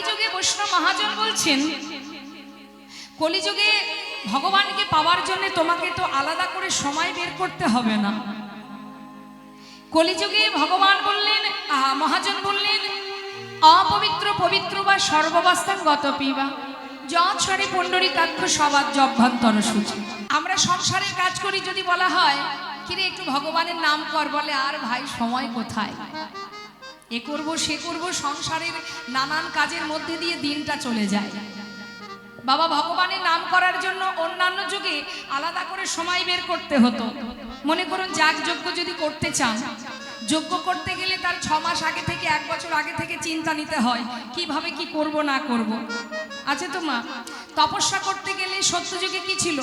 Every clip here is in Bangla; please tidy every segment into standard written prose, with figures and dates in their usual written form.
কলিযুগে বৈষ্ণব মহাজন বলছেন, কলিযুগে ভগবানকে পাওয়ার জন্য তোমাকে তো আলাদা করে সময় বের করতে হবে না। কলিযুগে ভগবান বললেন, মহাজন বললেন, অপবিত্র পবিত্র বা সর্ববাস্তান গত পিবা যৎসরে পুণ্ডরীকাক্ষ সবাদ অভ্যন্তর সূচি। আমরা সংসারের কাজ করি, যদি বলা হয় কিরে একটু ভগবানের নাম কর, বলে আর ভাই সময় কোথায়, এ করব সে করব, সংসারের নানান কাজের মধ্যে দিয়ে দিনটা চলে যায়। বাবা ভগবানের নাম করার জন্য অন্যান্য যুগে আলাদা করে সময় বের করতে হতো। মনে করুন যাগযজ্ঞ যদি করতে চান, যজ্ঞ করতে গেলে তার 6 মাস আগে থেকে 1 বছর আগে থেকে চিন্তা নিতে হয় কিভাবে কি করব না করব। আছে তো মা, তপস্যা করতে গেলে সত্যযুগে কি ছিল?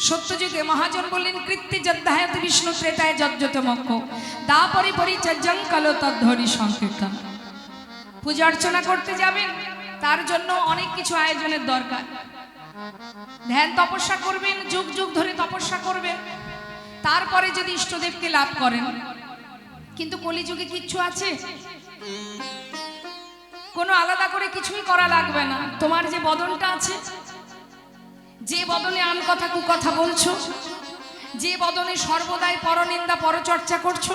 সত্যযুগে মহাজন বললেন, কৃত্তি যদ্ধায়ত বিষ্ণু ত্রেতায় যজ্জত মক্ষ দা পরি পরিচর্যং কালো তদ্ধরি সংকীর্তন। পূজা অর্চনা করতে যাবেন, তার জন্য অনেক কিছু আয়োজনের দরকার। ধ্যান তপস্যা করবেন, যুগ যুগ ধরে তপস্যা করবেন, তারপরে যদি ইষ্টদেবকে লাভ করেন। কিন্তু কলিযুগে কিচ্ছু আছে? কোনো আলাদা করে কিছুই করা লাগবে না। তোমার যে বদনটা আছে, যে বদনে আন কথা কুকথা বলছো, যে বদনে সর্বদাই পরনিন্দা পরচর্চা করছো,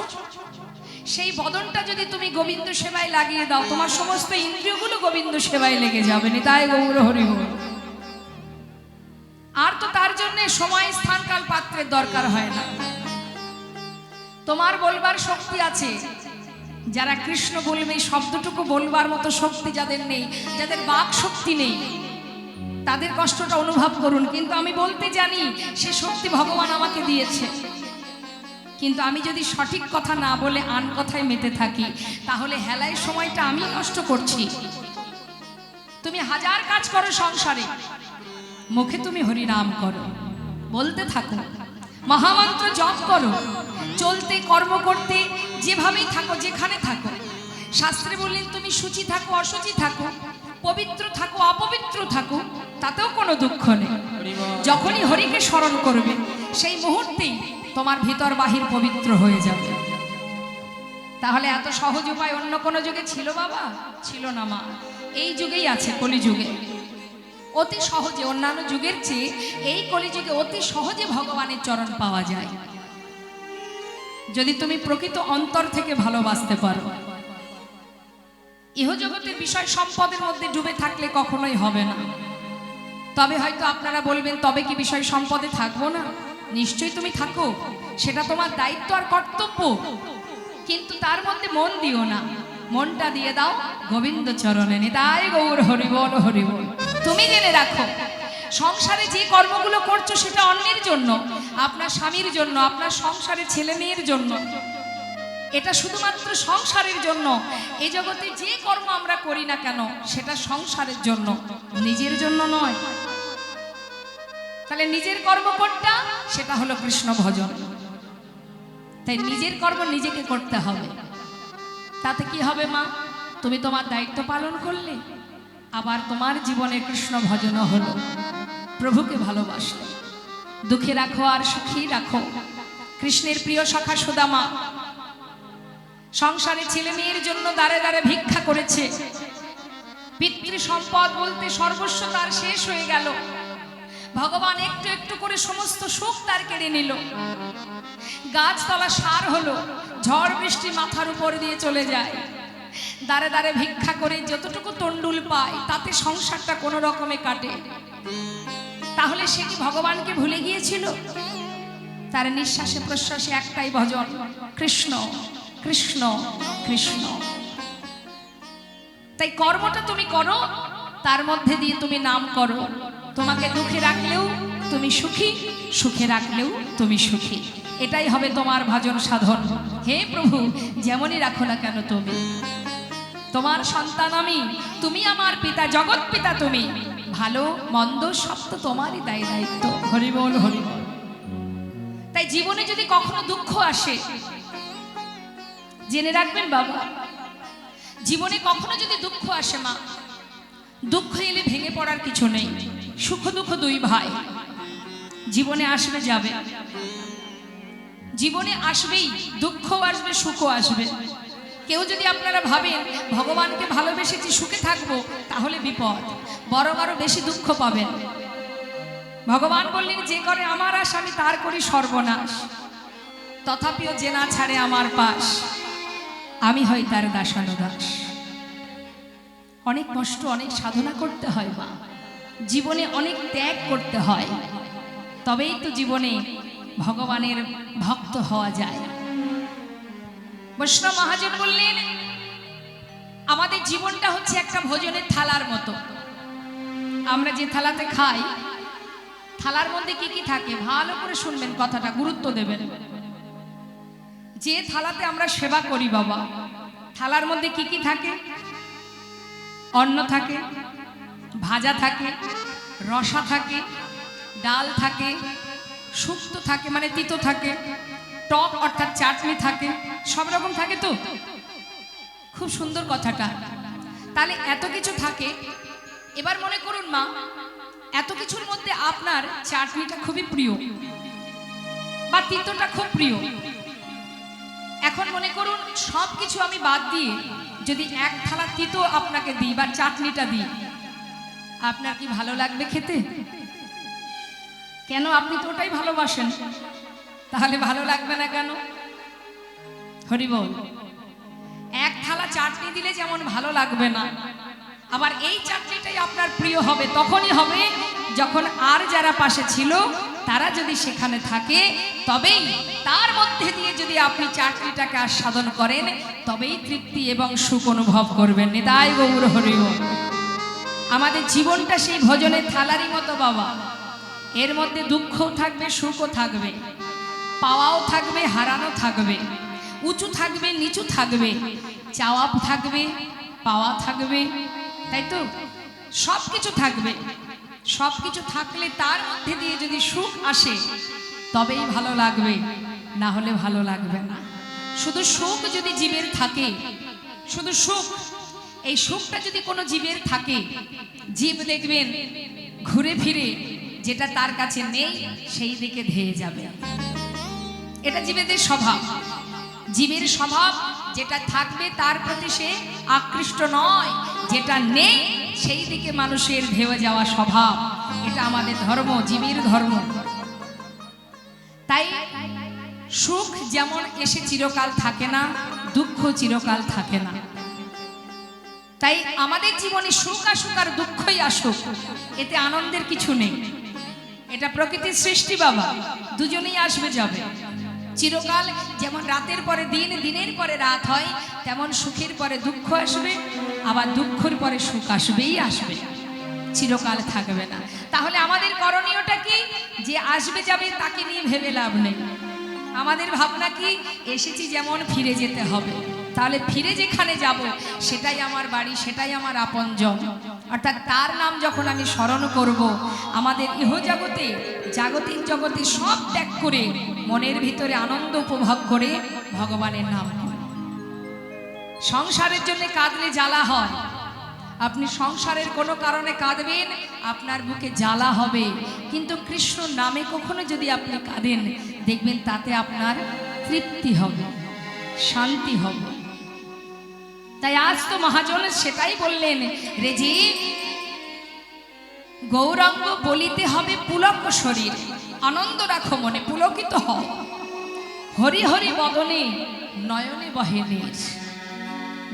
সেই বদনটা যদি তুমি গোবিন্দ সেবায় লাগিয়ে দাও, তোমার সমস্ত ইন্দ্রিয়গুলো গোবিন্দ সেবায় লেগে যাবে। নিতাই গৌর হরি বল। আর তো তার জন্য সময় স্থান কাল পাত্রের দরকার হয় না। তোমার বলবার শক্তি আছে। যারা কৃষ্ণ বলবে এই শব্দটুকু বলবার মতো শক্তি যাদের নেই, যাদের বাক শক্তি নেই, তাদের কষ্টটা অনুভব করুন। কিন্তু আমি বলতে জানি সে শক্তি ভগবান আমাকে দিয়েছে। কিন্তু আমি যদি সঠিক কথা না বলে আন কথায় মেতে থাকি, তাহলে হেলায় সময়টা আমি নষ্ট করছি। তুমি হাজার কাজ করো সংসারে, মুখে তুমি হরিনাম করো, বলতে থাকো, মহামন্ত্র জপ করো, চলতে কর্ম করতে যেভাবেই থাকো, যেখানে থাকো। শাস্ত্রে বললেন তুমি শুচি থাকো অশুচি থাকো, পবিত্র থাকো অপবিত্র থাকো, তাতেও কোনো দুঃখ নেই। যখনই হরিকে স্মরণ করবে, সেই মুহূর্তেই তোমার ভিতর বাহির পবিত্র হয়ে যাবে। তাহলে এত সহজ উপায় অন্য কোনো যুগে ছিল বাবা? ছিল না মা, এই যুগেই আছে, কলিযুগে। অতি সহজে, অন্যান্য যুগের চেয়ে এই কলিযুগে অতি সহজে ভগবানের চরণ পাওয়া যায়, যদি তুমি প্রকৃত অন্তর থেকে ভালোবাসতে পারো। ইহজগতের বিষয় সম্পদের মধ্যে ডুবে থাকলে কখনোই হবে না। তবে হয়তো আপনারা বলবেন, তবে কি বিষয় সম্পদে থাকবো না? নিশ্চয়ই তুমি থাকো, সেটা তোমার দায়িত্ব আর কর্তব্য। কিন্তু তার মধ্যে মন দিও না, মনটা দিয়ে দাও গোবিন্দ চরণে। নিতাই গৌর হরি বল হরি বল। তুমি জেনে রাখো, সংসারে যে কর্মগুলো করছো সেটা অন্যের জন্য, আপনার স্বামীর জন্য, আপনার সংসারের ছেলে মেয়ের জন্য। এটা শুধুমাত্র সংসারের জন্য। এই জগতে যে কর্ম আমরা করি না কেন, সেটা সংসারের জন্য, নিজের জন্য নয়। তাহলে নিজের কর্ম কোনটা? সেটা হলো কৃষ্ণ ভজন। তাই নিজের কর্ম নিজেকে করতে হবে। তাতে কি হবে মা? তুমি তোমার দায়িত্ব পালন করলে, আবার তোমার জীবনে কৃষ্ণ ভজনও হলো, প্রভুকে ভালোবাসলে। দুঃখে রাখো আর সুখী রাখো। কৃষ্ণের প্রিয় সখা সুদামা সংসারে ছেলে মেয়ের জন্য দাঁড়ে দাঁড়ে ভিক্ষা করেছে। পিতৃ সম্পদ বলতে সর্বস্ব তার শেষ হয়ে গেল। ভগবান একটু একটু করে সমস্ত সুখ তার কেড়ে নিল। গাছতলা সার হলো, ঝড় বৃষ্টি মাথার উপর দিয়ে চলে যায়। দাঁড়ে দাঁড়ে ভিক্ষা করে যতটুকু তন্ডুল পায়, তাতে সংসারটা কোনো রকমে কাটে। তাহলে সে কি ভগবানকে ভুলে গিয়েছিল? তার নিঃশ্বাসে প্রশ্বাসে একটাই ভজন, কৃষ্ণ কৃষ্ণ কৃষ্ণ। তাই কর্মটা তুমি করো, তার মধ্যে দিয়ে তুমি নাম করো। তোমাকে দুঃখে রাখলেও তুমি সুখী, সুখে রাখলেও তুমি সুখী। এটাই হবে তোমার ভজন সাধন। হে প্রভু, যেমনই রাখো না কেন, তুমি তোমার সন্তান আমি, তুমি আমার পিতা, জগৎ পিতা তুমি। ভালো মন্দ সব তো তোমারই দায়িত্ব। হরি বল হরি বল। তাই জীবনে যদি কখনো দুঃখ আসে, জেনে রাখবেন বাবা, জীবনে কখনো যদি দুঃখ আসে মা, দুঃখ এলে ভেঙে পড়ার কিছু নেই। সুখ দুঃখ দুই ভাই, জীবনে আসবে যাবে, জীবনে আসবেই, দুঃখ আসবে সুখও আসবে। কেউ যদি আপনারা ভাবেন ভগবানকে ভালোবেসেছি সুখে থাকবো, তাহলে বিপদ, বরং আরো বেশি দুঃখ পাবেন। ভগবান বললেন, যে করে আমার আশ আমি তার করি সর্বনাশ, তথাপিও যে না ছাড়ে আমার পাশ, আমি হই তার দাসানুদাস। অনেক কষ্ট, অনেক সাধনা করতে হয় মা, জীবনে অনেক ত্যাগ করতে হয়, তবেই তো জীবনে ভগবানের ভক্ত হওয়া যায়। বৈষ্ণব মহাজন বললেন, আমাদের জীবনটা হচ্ছে একটা ভোজনের থালার মতো। আমরা যে থালাতে খাই, থালার মধ্যে কি কি থাকে ভালো করে শুনবেন, কথাটা গুরুত্ব দেবেন। যে থালাতে আমরা সেবা করি বাবা, থালার মধ্যে কি কি থাকে? অন্ন থাকে, ভাজা থাকে, রসা থাকে, ডাল থাকে, শুক্তো থাকে মানে তিতো থাকে, টক অর্থাৎ চাটনি থাকে, সব রকম থাকে। তো খুব সুন্দর কথাটা। তাহলে এত কিছু থাকে। এবার মনে করুন মা, এত কিছুর মধ্যে আপনার চাটনিটা খুবই প্রিয় বা তিতোটা খুব প্রিয়। এখন মনে করুন সব কিছু আমি বাদ দিয়ে যদি এক থালা তিতো আপনাকে দিই বা চাটনিটা দিই, আপনার কি ভালো লাগবে খেতে? কেন? আপনি তো ওটাই ভালোবাসেন, তাহলে ভালো লাগবে না কেন? হরি বল। এক থালা চাটনি দিলে যেমন ভালো লাগবে না, আবার এই চাটনিটাই আপনার প্রিয় হবে তখনই হবে যখন আর যারা পাশে ছিল তারা যদি সেখানে থাকে, তবেই তার মধ্যে দিয়ে যদি আপনি চাটনিটাকে আস্বাদন করেন, তবেই তৃপ্তি এবং সুখ অনুভব করবেন। নিতাই গৌর হরি বল। আমাদের জীবনটা সেই ভোজনের থালারই মতো বাবা। এর মধ্যে দুঃখও থাকবে, সুখও থাকবে, পাওয়াও থাকবে, হারানো থাকবে, উঁচু থাকবে, নিচু থাকবে, চাওয়া থাকবে, পাওয়া থাকবে, তাই তো সব কিছু থাকবে। সব কিছু থাকলে তার মধ্যে দিয়ে যদি সুখ আসে তবেই ভালো লাগবে, না হলে ভালো লাগবে না। শুধু সুখ যদি জীবের থাকে, শুধু সুখ, এই সুখটা যদি কোনো জীবের থাকে, জীব দেখবেন ঘুরে ফিরে যেটা তার কাছে নেই সেই দিকে ধেয়ে যাবে। এটা জীবেদের স্বভাব। জীবের স্বভাব যেটা থাকবে তার প্রতি সে আকৃষ্ট নয়, যেটা নেই সেই দিকে মানুষের ধেয়ে যাওয়া স্বভাব। এটা আমাদের ধর্ম, জীবের ধর্ম। তাই সুখ যেমন এসে চিরকাল থাকে না, দুঃখ চিরকাল থাকে না। তাই আমাদের জীবনে সুখ আসুক আর দুঃখই আসুক, এতে আনন্দের কিছু নেই। এটা প্রকৃতির সৃষ্টি বাবা, দুজনেই আসবে যাবে। চিরকাল যেমন রাতের পরে দিন, দিনের পরে রাত হয়, তেমন সুখের পরে দুঃখ আসবে, আবার দুঃখের পরে সুখ আসবেই আসবে, চিরকাল থাকবে না। তাহলে আমাদের করণীয়টা কি? যে আসবে যাবে তাকে নিয়ে ভেবে লাভ নেই। আমাদের ভাবনা কি? এসেছি যেমন ফিরে যেতে হবে। তাহলে ফিরে যেখানে যাব সেটাই আমার বাড়ি, সেটাই আমার আপনজন। অর্থাৎ তার নাম যখন আমি স্মরণ করব, আমাদের ইহজগতে, জাগতিক জগতে সব ত্যাগ করে মনের ভিতরে আনন্দ উপভোগ করে ভগবানের নাম করব। সংসারের জন্য কাঁদলে জ্বালা হয়। আপনি সংসারের কোনো কারণে কাঁদবেন, আপনার বুকে জ্বালা হবে, কিন্তু কৃষ্ণ নামে কখনো যদি আপনি কাঁদেন, দেখবেন তাতে আপনার তৃপ্তি হবে, শান্তি হবে। তাই আজ তো মহাজন সেটাই বললেন, রেজি গৌরাঙ্গ বলিতে হবে পুলক শরীর, আনন্দ রাখো মনে, পুলকিত হও, হরি হরি বদনে নয়নে বহে নীর,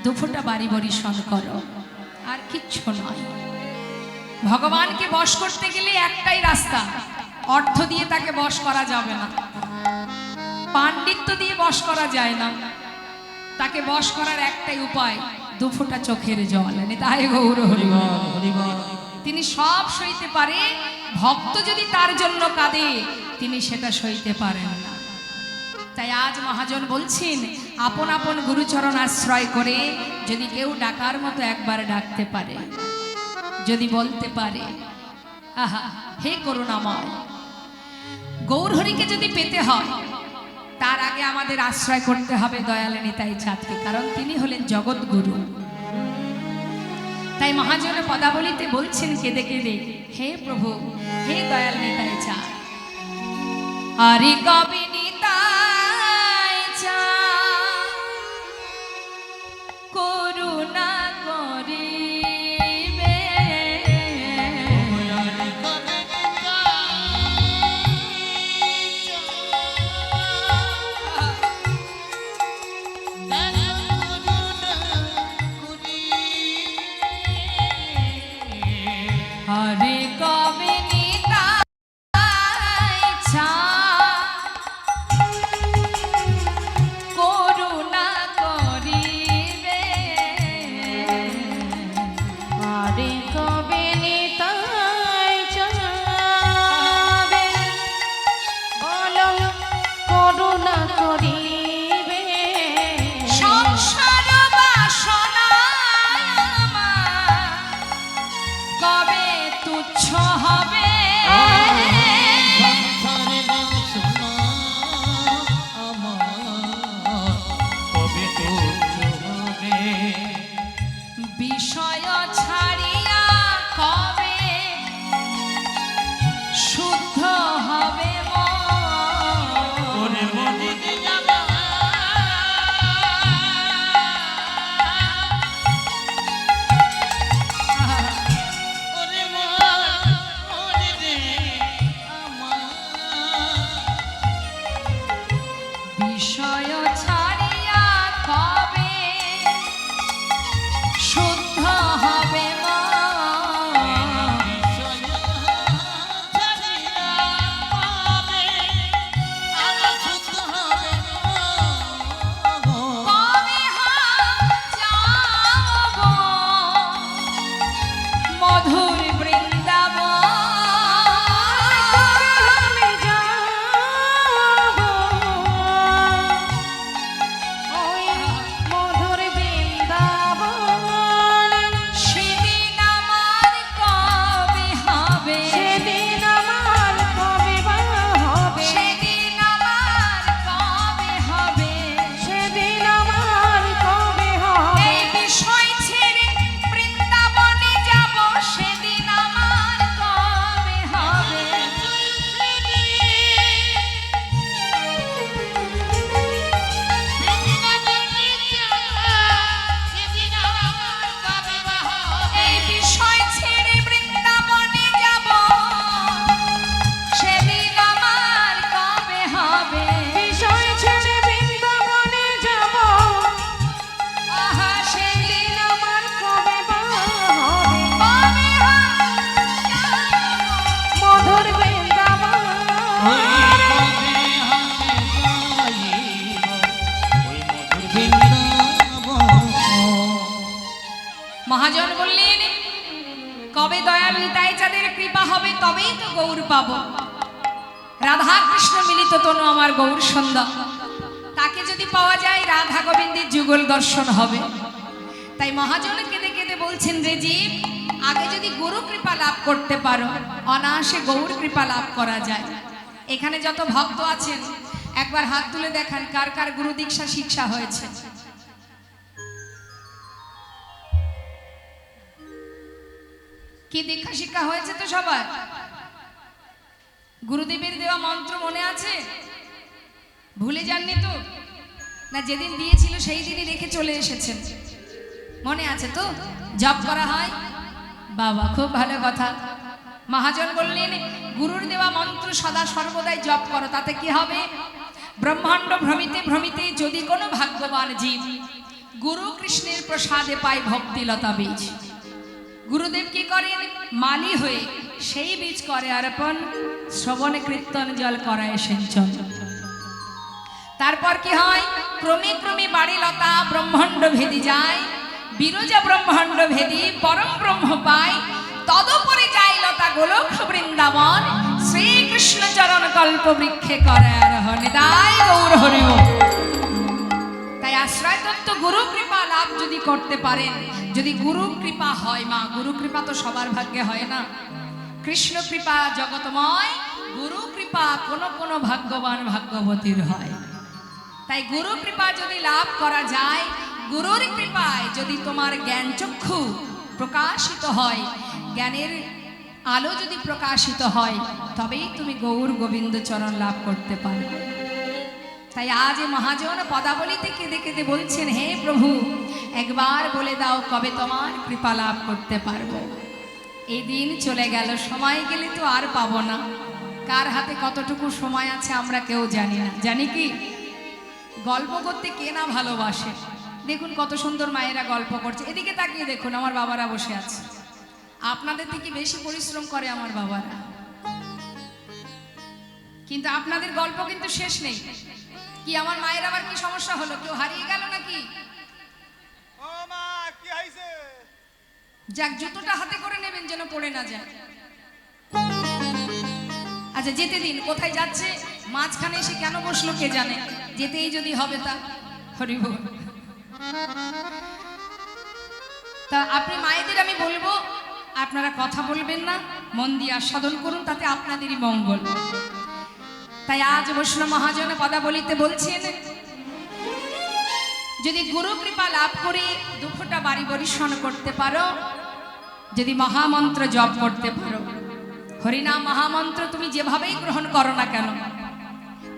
দুফোঁটা বাড়ি বরিশন করো, আর কিচ্ছু নয়। ভগবানকে বশ করতে গেলে একটাই রাস্তা, অর্থ দিয়ে তাকে বশ করা যাবে না, পাণ্ডিত্য দিয়ে বশ করা যায় না। তাকে বশ করার একটাই উপায়, দুফোঁটা চোখের জল। তাই গৌর হরি বল। তিনি সব সইতে পারে, ভক্ত যদি তার জন্য কাঁদে তিনি সেটা সইতে পারেন না। তাই আজ মহাজন বলছেন, আপন আপন গুরুচরণ আশ্রয় করে যদি কেউ ডাকার মতো একবার ডাকতে পারে, যদি বলতে পারে আহা হে করুণাময়, গৌরহরিকে যদি পেতে হয় তার আগে আমাদের আশ্রয় করতে হবে দয়াল নিতাই চাঁদকে, কারণ তিনি হলেন জগৎগুরু। তাই মহাজনের পদাবলিতে বলছেন কেঁদে কেঁদে, হে প্রভু, হে দয়াল নিতাই চাঁদ, আরে কবি নিতাই চাঁদ আরে কবে নিতাই করুণা করিবে, আরে কবে নিতাই চাবে বলো করুণা করিবে, সংসার বাসনা আমার কবে তুচ্ছ হবে, সংসারে বাসনা আমার কবে তুচ্ছ হবে, বিষয় ছাড়িয়া কবে শুদ্ধ হবে ওরে মন। মনে যাবা ওরে মনে রে আমার বিষয় ছাড়িয়া কবে শুদ্ধ হবে মন। বিষয় ছাড়িয়া পাবে আমার শুদ্ধ হবে গো। কবে যাব মধুর বৃন্দাবন, আমি যাব ওই মধুর বৃন্দাবন, সেদিন আমার কবে হবে, সেদিন আমার কবে বা হবে, সেদিন আমার কবে হবে, সেদিন আমার কবে হবে, এই বিষয় ছেড়ে বৃন্দাবনে যাব, সেদিন আমার কবে হবে। এই বিষয় ছেড়ে বৃন্দাবনে যাব, সেদিন আমার কবে হবে। বিষয় ছেড়ে বৃন্দাবনে যাব, আহা সেদিন আমার কবে বা হবে, কবে হবে। মধুর বৃন্দাবন, ওই কবে হাতে পাইব ওই মধুর বৃন্দাবন। মহাজন বললেন কবে দয়াল নিতাই চাঁদের কৃপা হবে তবেই তো গৌর পাবো। রাধা কৃষ্ণ মিলিত তনু আমার গৌর সন্ধ্যা, তাকে যদি পাওয়া যায় রাধা গোবিন্দের যুগল দর্শন হবে। তাই মহাজন কেঁদে কেঁদে বলছেন যে জীব আগে যদি গুরু কৃপা লাভ করতে পারো অনায়াসে গৌর কৃপা লাভ করা যায়। এখানে যত ভক্ত আছেন একবার হাত তুলে দেখান কার কার গুরু দীক্ষা শিক্ষা হয়েছে। কি দীক্ষা শিক্ষা হয়েছে তো সবার? গুরুদেবের দেওয়া মন্ত্র মনে আছে? ভুলে যাননি তো? না যেদিন দিয়েছিল সেই দিনই রেখে চলে এসেছেন? মনে আছে তো? জপ করা হয়? বাবা খুব ভালো কথা। মহাজন বললেন গুরুর দেওয়া মন্ত্র সদা সর্বদাই জপ করো, তাতে কি হবে? ব্রহ্মাণ্ড ভ্রমিতে ভ্রমিতে যদি কোনো ভাগ্যবান জীব গুরু কৃষ্ণের প্রসাদে পায় ভক্তিলতা বীজ, গুরুদেব কি করেন? মালি হয়ে সেই বীজ করে অর্পণ, শ্রবণ কীর্তন জল করায় সিঞ্চন। তারপর কি হয়? ক্রমে ক্রমে বাড়ি লতা ব্রহ্মাণ্ড ভেদি যায়, বিরজা ব্রহ্মাণ্ড ভেদি পরম ব্রহ্ম পায়, তদুপরি যায় লতা গোলক বৃন্দাবন, শ্রীকৃষ্ণ চরণ কল্প বৃক্ষে করে আরোহণ। দায় গৌর হরি বল। তাই আশ্রয় তত্ত্ব গুরু কৃপা লাভ যদি করতে পারেন, যদি গুরু কৃপা হয়, মা গুরু কৃপা তো সবার ভাগ্যে হয় না। কৃষ্ণ কৃপা জগতময়, গুরু কৃপা কোন কোন ভাগ্যবান ভাগ্যবতীর হয়। তাই গুরু কৃপা যদি লাভ করা যায়, গুরুর কৃপায় যদি তোমার জ্ঞান চক্ষু প্রকাশিত হয়, জ্ঞানের আলো যদি প্রকাশিত হয়, তবেই তুমি গৌর গোবিন্দ চরণ লাভ করতে পারবে। তাই আজ মহাজন পদাবলিতে কেঁদে কেঁদে বলছেন, হে প্রভু একবার বলে দাও কবে তোমার কৃপা লাভ করতে পারবো। এই দিন চলে গেল, সময় গেলে তো আর পাবো না। কার হাতে কতটুকু সময় আছে আমরা কেউ জানি না। জানি কি? গল্প করতে কে না ভালোবাসে? দেখুন কত সুন্দর মায়েরা গল্প করছে, এদিকে তাকিয়ে দেখুন আমার বাবারা বসে আছে। আপনাদের থেকে বেশি পরিশ্রম করে আমার বাবারা, কিন্তু আপনাদের গল্প কিন্তু শেষ নেই। কি আমার মায়ের আবার কি সমস্যা হলো? কেউ হারিয়ে গেল নাকি? ও মা কি হইছে? যাক, জুতোটা হাতে করে নেবেন যেন পড়ে না যায়। আচ্ছা যেতে দিন। কোথায় যাচ্ছে? মাঝখানে এসে কেন বসলো কে জানে। যেতেই যদি হবে তা হরি বল। তা আপনি মায়েদের আমি বলবো, আপনারা কথা বলবেন না, মন দিয়ে আস্বাদন করুন, তাতে আপনাদেরই মঙ্গল। তাই আজ বৈষ্ণব মহাজনে পদাবলিতে বলছেন, যদি গুরু কৃপা লাভ করে দুঃখটা বাড়ি বরিশন করতে পারো, যদি মহামন্ত্র জপ করতে পারো, হরিনাম মহামন্ত্র তুমি যেভাবেই গ্রহণ করো না কেন,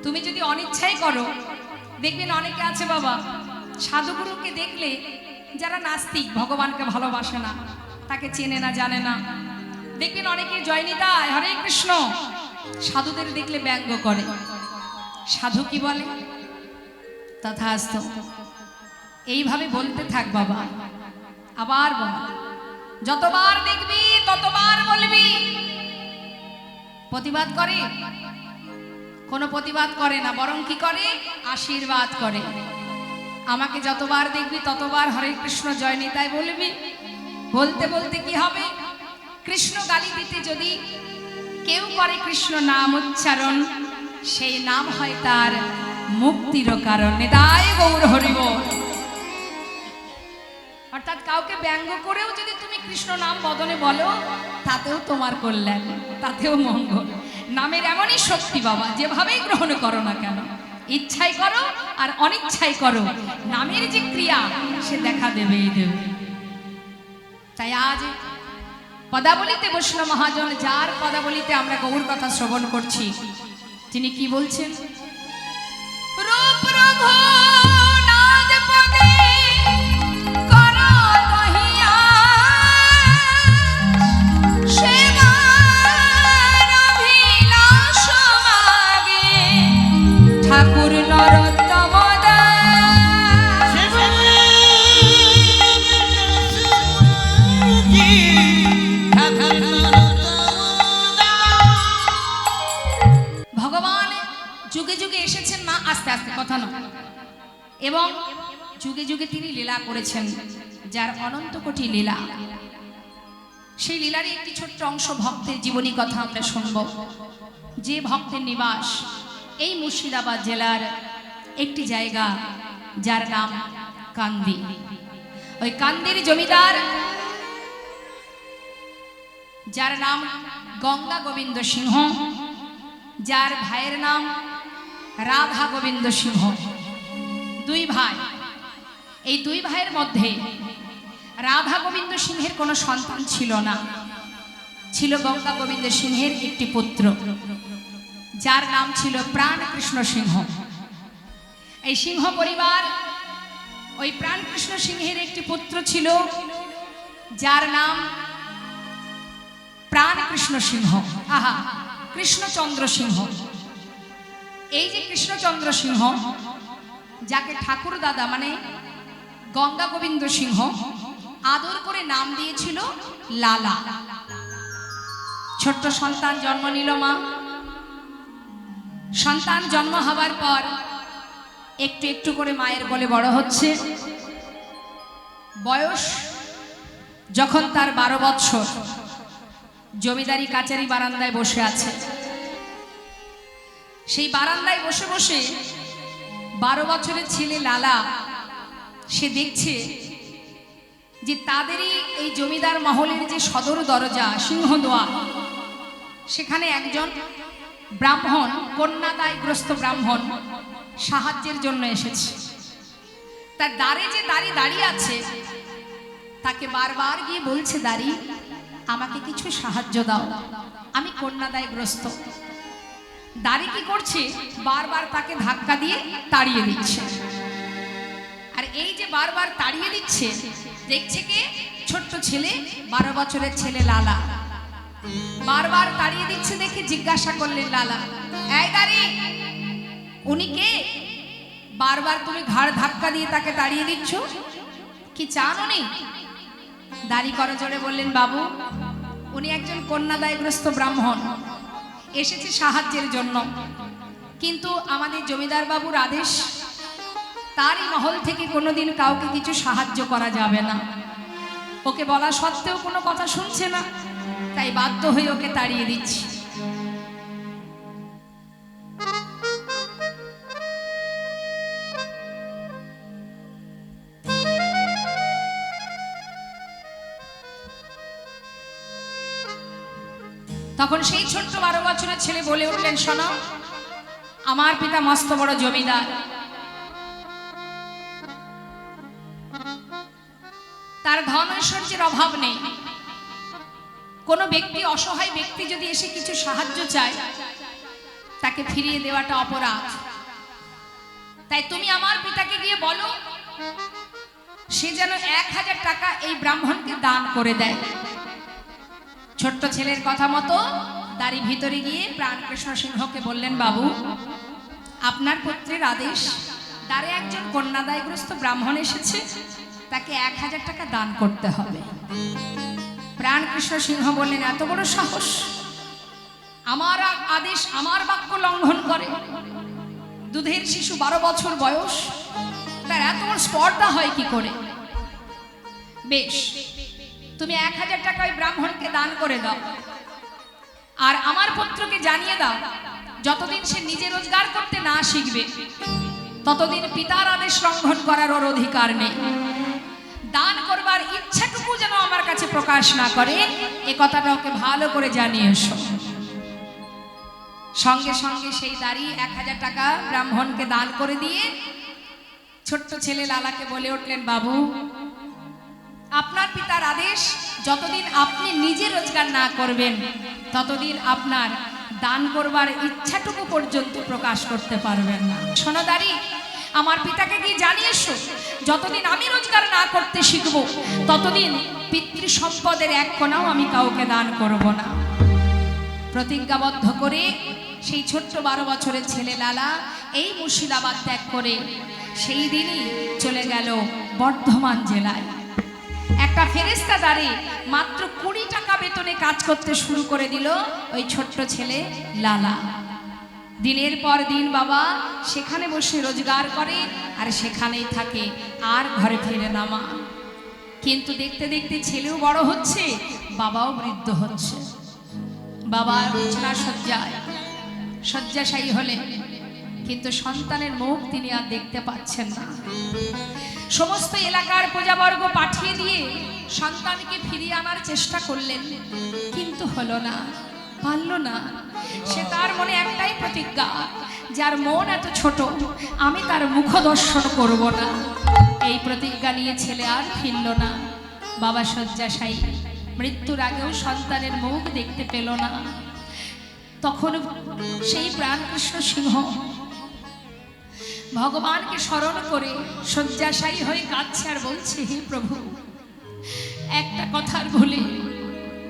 তুমি যদি অনিচ্ছাই করো, দেখবেন অনেকে আছে বাবা সাধুগুরুকে দেখলে, যারা নাস্তিক, ভগবানকে ভালোবাসে না, তাকে চেনে না জানে না, দেখবেন অনেকে জয়নিতায় হরে কৃষ্ণ, সাধুদের দেখলে ব্যঙ্গ করে। সাধু কি বলে? তথাস্তু। এইভাবে বলতে থাক বাবা, আবার বল, যতবার দেখবি ততবার বলবি। প্রতিবাদ করে? কোনো প্রতিবাদ করে না, বরং কি করে? আশীর্বাদ করে। আমাকে যতবার দেখবি ততবার হরে কৃষ্ণ জয় নিতাই বলবি। বলতে বলতে কি হবে? কৃষ্ণ গালি দিতে যদি কেউ করে কৃষ্ণ নাম উচ্চারণ, সেই নাম হয় তার মুক্তির কারণ। নিতাই গৌর হরি বল। অর্থাৎ কাউকে ব্যঙ্গ করেও যদি তুমি কৃষ্ণ নাম বদনে বলো, তাতেও তোমার কল্যাণ, তাতেও মঙ্গল। নামের এমনই শক্তি বাবা, যেভাবেই গ্রহণ করো না কেন, ইচ্ছাই করো আর অনিচ্ছাই করো, নামের যে ক্রিয়া সে দেখা দেবেই দেবে। তাই আজ পদাবলিতে বৈষ্ণব মহাজন, যার পদাবলিতে আমরা গৌর কথা শ্রবণ করছি, তিনি কি বলছেন? রূপ রঘুনাথ পদে করো দহিয়া, সেবার অভিলাষ মাগে ঠাকুর নরোত্তম দাস। ভগবান যুগে যুগে এসেছেন না, আস্তে আস্তে কথা নয়, এবং যুগে যুগে তিনি লীলা করেছেন, যার অনন্ত কোটি লীলা। সেই লীলারই একটি ছোট্ট অংশ ভক্তের জীবনী কথা আমরা শুনব। যে ভক্তের নিবাস এই মুর্শিদাবাদ জেলার একটি জায়গা, যার নাম কান্দি। ওই কান্দির জমিদার, যার নাম গঙ্গা গোবিন্দ সিংহ, যার ভাইয়ের নাম রাধা গোবিন্দ সিংহ, দুই ভাই। এই দুই ভাইয়ের মধ্যে রাধা গোবিন্দ সিংহের কোনো সন্তান ছিল না, ছিল গঙ্গা গোবিন্দ সিংহের একটি পুত্র, যার নাম ছিল প্রাণ কৃষ্ণ সিংহ। এই সিংহ পরিবার, ওই প্রাণ কৃষ্ণ সিংহের একটি পুত্র ছিল, যার নাম প্রাণ কৃষ্ণ সিংহ, আহা কৃষ্ণচন্দ্র সিংহ। এই যে কৃষ্ণচন্দ্র সিংহ, যাকে ঠাকুর দাদা মানে গঙ্গা গোবিন্দ সিংহ আদর করে নাম দিয়েছিল লালা। ছোট্ট সন্তান জন্ম নিল মা। সন্তান জন্ম হবার পর একটু একটু করে মায়ের কোলে বড় হচ্ছে। বয়স যখন তার 12 বৎসর, জমিদারি কাচারি বারান্দায় বসে আছে। সেই বারান্দায় বসে বসে 12 বছরের ছেলে লালা, সে দেখছে যে তাদেরই এই জমিদার মহলের যে সদর দরজা সিংহদুয়ার, সেখানে একজন ব্রাহ্মণ, কন্যাদায়গ্রস্ত ব্রাহ্মণ সাহায্যের জন্য এসেছে। তার দ্বারে যে দাঁড়িয়ে আছে, তাকে বারবার গিয়ে বলছে, দাঁড়ি আমাকে কিছু সাহায্য দাও, আমি কন্যাদায়গ্রস্ত। দাঁড়ি কি করছে? বারবার তাকে ধাক্কা দিয়ে তাড়িয়ে দিচ্ছে। আর এই যে বারবার তাড়িয়ে দিচ্ছে, দেখছে কে? ছোট্ট ছেলে, 12 বছরের ছেলে লালা। বারবার তাড়িয়ে দিচ্ছে দেখে জিজ্ঞাসা করলেন লালা, এই দাঁড়ি, উনি কে? বারবার তুমি ঘাড় ধাক্কা দিয়ে তাকে তাড়িয়ে দিচ্ছ, কি চান উনি? দাড়ি করজোড়ে বললেন, বাবু উনি একজন কন্যাদায়গ্রস্ত ব্রাহ্মণ, এসেছে সাহায্যের জন্য। কিন্তু আমাদের জমিদার বাবুর আদেশ, তারই মহল থেকে কোনোদিন কাউকে কিছু সাহায্য করা যাবে না। ওকে বলা সত্ত্বেও কোনো কথা শুনছে না, তাই বাধ্য হয়ে ওকে তাড়িয়ে দিচ্ছি। তখন সেই ছোট্ট 12 বছরের ছেলে বলে উঠলেন, শোনো, আমার পিতা মস্ত বড় জমিদার, তার ধন ঐশ্বর্যের অভাব নেই। কোনো ব্যক্তি, অসহায় ব্যক্তি যদি এসে কিছু সাহায্য চায়, তাকে ফিরিয়ে দেওয়াটা অপরাধ। তাই তুমি আমার পিতাকে গিয়ে বলো সে যেন 1000 টাকা এই ব্রাহ্মণকে দান করে দেয়। ছোট্ট ছেলের কথা মতো দাড়ি ভিতরে গিয়ে প্রাণকৃষ্ণ সিংহকে বললেন, বাবু, আপনার পুত্রের আদেশ, দ্বারে একজন কন্যাদায়গ্রস্ত ব্রাহ্মণ এসেছে, তাকে 1000 টাকা দান করতে হবে। প্রাণকৃষ্ণ সিংহ বললেন, এত বড় সাহস! আমার আদেশ, আমার বাক্য লঙ্ঘন করে? দুধের শিশু 12 বছর বয়স, তার এত বড় স্পর্ধা হয় কি করে? বেশ, তুমি 1000 টাকা ওই ব্রাহ্মণকে দান করে দাও, আর আমার পুত্রকে জানিয়ে দাও যতদিন সে নিজে রোজগার করতে না শিখবে, ততদিন পিতার আদেশ লঙ্ঘন করার ওর অধিকার নেই। দান করবার ইচ্ছাটুকু যেন আমার কাছে প্রকাশ না করে, এ কথাটা ওকে ভালো করে জানিয়ে এসো। সঙ্গে সঙ্গে সেই দাঁড়ি 1000 টাকা ব্রাহ্মণকে দান করে দিয়ে ছোট্ট ছেলে লালাকে বলে উঠলেন, বাবু, আপনার পিতার আদেশ, যতদিন আপনি নিজে রোজগার না করবেন, ততদিন আপনার দান করবার ইচ্ছাটুকু পর্যন্ত প্রকাশ করতে পারবেন না। শোনো দাঁড়ি, আমার পিতাকে গিয়ে জানিয়ে এসো, যতদিন আমি রোজগার না করতে শিখব, ততদিন পিতৃ সম্পদের 1 কোণাও আমি কাউকে দান করব না। প্রতিজ্ঞাবদ্ধ করে সেই ছোট্ট 12 বছরের ছেলে লালা এই মুর্শিদাবাদ ত্যাগ করে সেই দিনই চলে গেল বর্ধমান জেলায়। একটা ফেরেশতা দ্বারে মাত্র 20 টাকা বেতনে কাজ করতে শুরু করে দিল ওই ছোট্ট ছেলে লালা। দিনের পর দিন বাবা সেখানে বসে রোজগার করে আর সেখানেই থাকে, আর ঘরে ফিরে না মা। কিন্তু দেখতে দেখতে ছেলেও বড় হচ্ছে, বাবাও বৃদ্ধ হচ্ছে। বাবা বিছানা শয্যাশায়ী হলে, কিন্তু সন্তানের মুখ তিনি আর দেখতে পাচ্ছেন না। সমস্ত এলাকার প্রজাবর্গ পাঠিয়ে দিয়ে সন্তানকে ফিরিয়ে আনার চেষ্টা করলেন, কিন্তু হলো না, পারল না। সে তার মনে একটাই প্রতিজ্ঞা, যার মন এত ছোট, আমি তার মুখ দর্শন করব না। এই প্রতিজ্ঞা নিয়ে ছেলে আর ফিরল না। বাবা শয্যাশায়ী, মৃত্যুর আগেও সন্তানের মুখ দেখতে পেল না। তখন সেই প্রাণকৃষ্ণ সিংহ ভগবানকে স্মরণ করে শয্যাশায়ী হয়ে কাঁদছে আর বলছে, হে প্রভু, একটা কথার ভুলে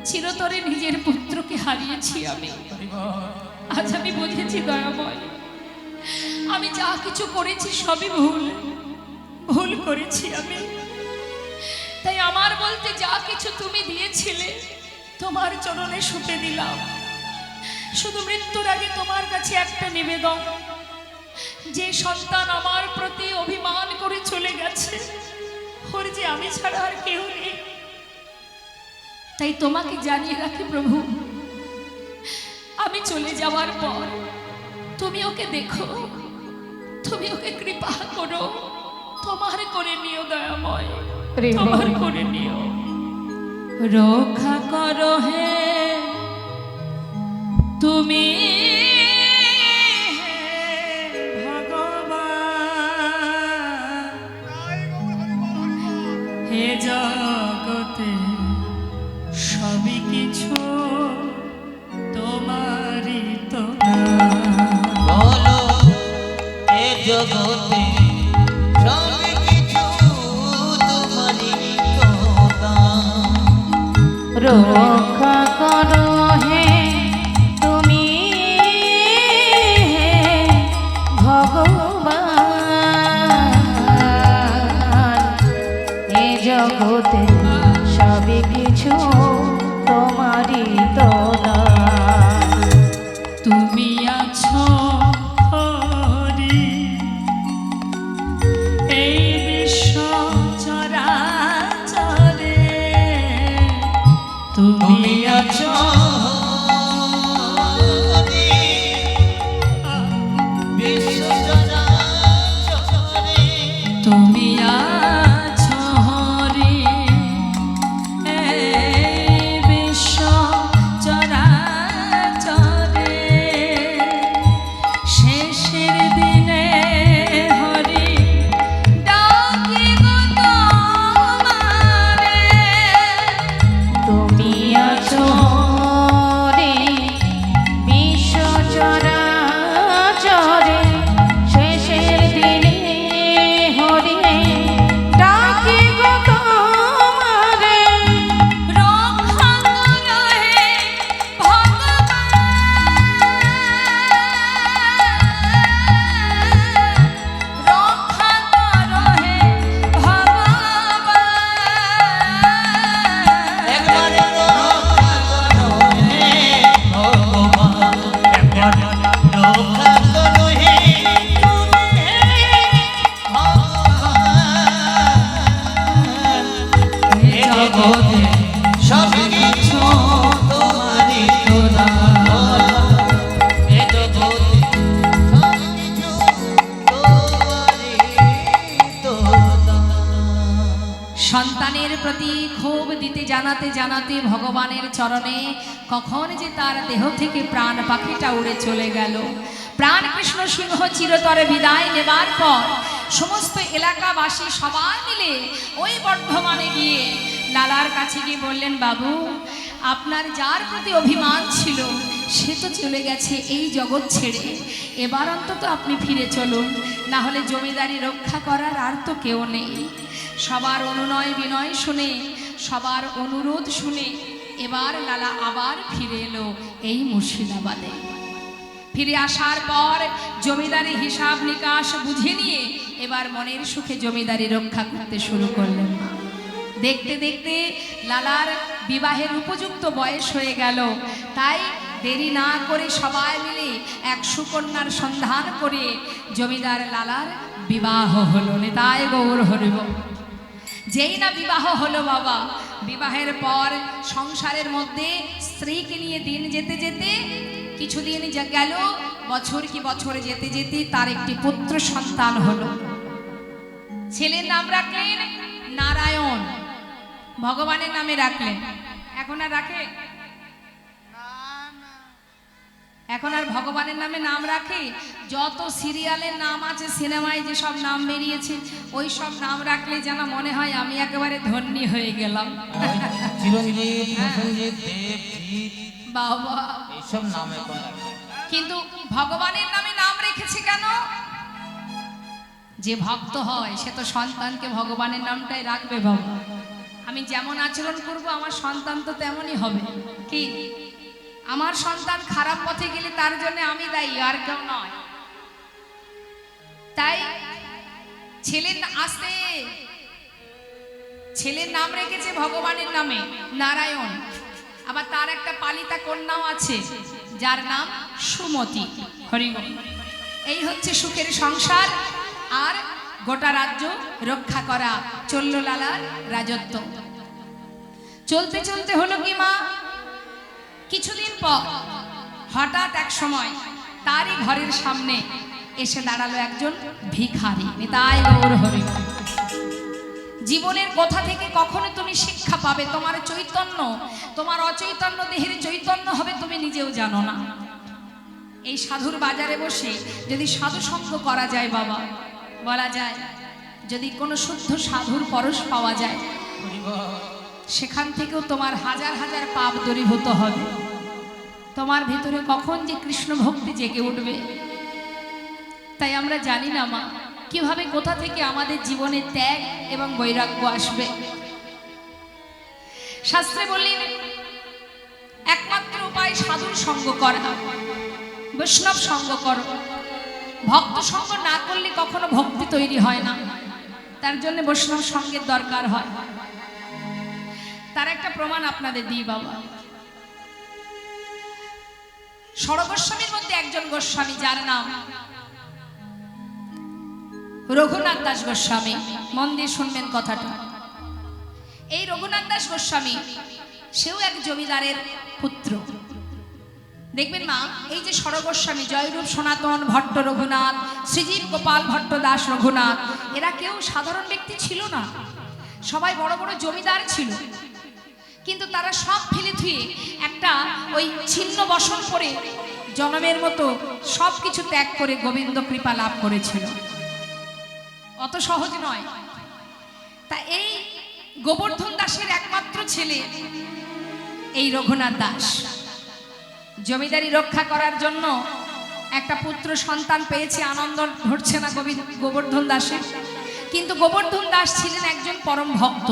চিরতরে নিজের পুত্রকে হারিয়েছি আমি। আজ আমি বুঝেছি দয়াময়, আমি যা কিছু করেছি সবই ভুল করেছি আমি। তাই আমার বলতে যা কিছু তুমি দিয়েছিলে তোমার চরণে সঁপে দিলাম। শুধু মৃত্যুর আগে তোমার কাছে একটা নিবেদন, যে সন্তান আমার প্রতি অভিমান করে চলে গেছে, ওর যে আমি ছাড়া আর কেউ নেই। তাই তোমাকে জানিয়ে রাখি প্রভু, আমি চলে যাওয়ার পর তুমি ওকে দেখো, তুমি ওকে কৃপা করো, তোমার করে নিও দয়াময়, তোমার করে নিও, রক্ষা করো হে তুমি ভগবান, হে জগতে সবই কিছু তোমারই তো। বলো এ জগতে সব কিছু তোমারই তো। রক্ষা করো হে তুমি হে ভগবান, এ জগতে সবই কিছু তোমারই তুমি আছো বিশ্বচরাচরে তুমি আছো হরি এই বিশ্ব চরাচরে শেষের দিনে হরি ডাকি গো তোমারে তুমি আছো রে বিশ্ব চরাচরে শেষের দিনে হরি ডাকি গো তোমারে রক্ষা করো হে ভগবান রক্ষা করো হে ভগবান একবার রক্ষা করো হে ভগবান একবার রক্ষা করো হে ভগবান এ জগতে সব কিছু তোমারই তো দান এ জগতে সব কিছু তোমারই তো দান সন্তানের প্রতি ক্ষোভ দিতে জানাতে জানাতে ভগবানের চরণে কখন যে তার দেহ থেকে প্রাণ পাখিটা উড়ে চলে গেল। প্রাণ কৃষ্ণ সিংহ চিরতরে বিদায় নেবার পর সমস্ত এলাকাবাসী সবাই মিলে ওই বর্ধমানে গিয়ে লালার কাছে গিয়ে বললেন, বাবু আপনার যার প্রতি অভিমান ছিল সে তো চলে গেছে এই জগৎ ছেড়ে, এবার অন্তত আপনি ফিরে চলুন, না হলে জমিদারি রক্ষা করার আর তো কেউ নেই। সবার অনুনয় বিনয় শুনে সবার অনুরোধ শুনে এবার লালা আবার ফিরে এলো এই মুর্শিদাবাদে। ফিরে আসার পর জমিদারি হিসাব নিকাশ বুঝে নিয়ে এবার মনের সুখে জমিদারি রক্ষা করতে শুরু করলেন। দেখতে দেখতে লালার বিবাহের উপযুক্ত বয়স হয়ে গেল, তাই দেরি না করে সবাই মিলে এক সুকন্যার সন্ধান করে জমিদার লালার বিবাহ হলো। নেতায় গৌর হরিব। যেই না বিবাহ হলো বাবা, বিবাহের পর সংসারের মধ্যে স্ত্রীকে নিয়ে দিন যেতে যেতে কিছুদিন গেল, বছর কি বছর যেতে যেতে তার একটি পুত্র সন্তান হলো। ছেলের নাম রাখলেন নারায়ণ, ভগবানের নামে রাখলেন। এখন আর রাখে? এখন আর ভগবানের নামে নাম রাখে? যত সিরিয়ালের নাম আছে, সিনেমায় যে সব নাম বেরিয়েছে, ওই সব নাম রাখলে যেন মনে হয় আমি একেবারে ধন্যী হয়ে গেলাম। চিরঞ্জিত, প্রসেনজিৎ, দেবজিৎ, বাবা, এইসব নাম এখন রাখে। কিন্তু ভগবানের নামে নাম রেখেছে কেন? যে ভক্ত হয় সে তো সন্তানকে ভগবানের নামটাই রাখবে। বাবা, আমি যেমন আচরণ করব আমার সন্তান তো তেমনই হবে। কি আমার সন্তান খারাপ পথে গেলে তার জন্য আমি দায়ী, আর কেউ নয়। তাই ছেলের নাম রেখেছে ভগবানের নামে নারায়ণ। আবার তার একটা পালিতা কন্যাও আছে যার নাম সুমতি। হরিবল। এই হচ্ছে সুখের সংসার আর গোটা রাজ্য রক্ষা করা চলল লালার রাজত্ব। চলতে চলতে হলো কি মা, কিছুদিন পর হঠাৎ এক সময় তারই ঘরের সামনে এসে দাঁড়ালো একজন ভিখারি। নিতাই গৌর হরি। জীবনের কোথা থেকে কখনো তুমি শিক্ষা পাবে, তোমার চৈতন্য, তোমার অচৈতন্য দেহের চৈতন্য হবে তুমি নিজেও জানো না। এই সাধুর বাজারে বসে যদি সাধু সঙ্গ করা যায় বাবা, বলা যায় যদি কোনো শুদ্ধ সাধুর পরশ পাওয়া যায় সেখান থেকেও তোমার হাজার হাজার পাপ দূরীভূত হবে। তোমার ভিতরে কখন যে কৃষ্ণ ভক্তি জেগে উঠবে তাই আমরা জানি না মা, কিভাবে কোথা থেকে আমাদের জীবনে ত্যাগ এবং বৈরাগ্য আসবে। শাস্ত্রে বললেন একমাত্র উপায় সাধুর সঙ্গ করা, বৈষ্ণব সঙ্গ করো। ভক্ত সঙ্গ না করলে কখনো ভক্তি তৈরি হয় না, তার জন্য বৈষ্ণব সঙ্গের দরকার হয়। তার একটা প্রমাণ আপনাদের দিই বাবা। ষড়গোস্বামীর মধ্যে একজন গোস্বামী যার নাম রঘুনাথ দাস গোস্বামী। মন দিয়ে শুনবেন কথাটা। এই রঘুনাথ দাস গোস্বামী সেও এক জমিদারের পুত্র। দেখবেন মা, এই যে সরগোস্বামী, জয়রূপ সনাতন ভট্ট রঘুনাথ, শ্রীজীব গোপাল ভট্ট দাস রঘুনাথ, এরা কেউ সাধারণ ব্যক্তি ছিল না, সবাই বড় বড় জমিদার ছিল। কিন্তু তারা সব ফেলে থুয়ে একটা ওই ছিন্ন বসন করে জনমের মতো সব কিছু ত্যাগ করে গোবিন্দ কৃপা লাভ করেছিল। অত সহজ নয়। তা এই গোবর্ধন দাসের একমাত্র ছেলে এই রঘুনাথ দাস জমিদারি রক্ষা করার জন্য একটা পুত্র সন্তান পেয়েছে, আনন্দ ধরছে না গোবর্ধন দাসের। কিন্তু গোবর্ধন দাস ছিলেন একজন পরম ভক্ত,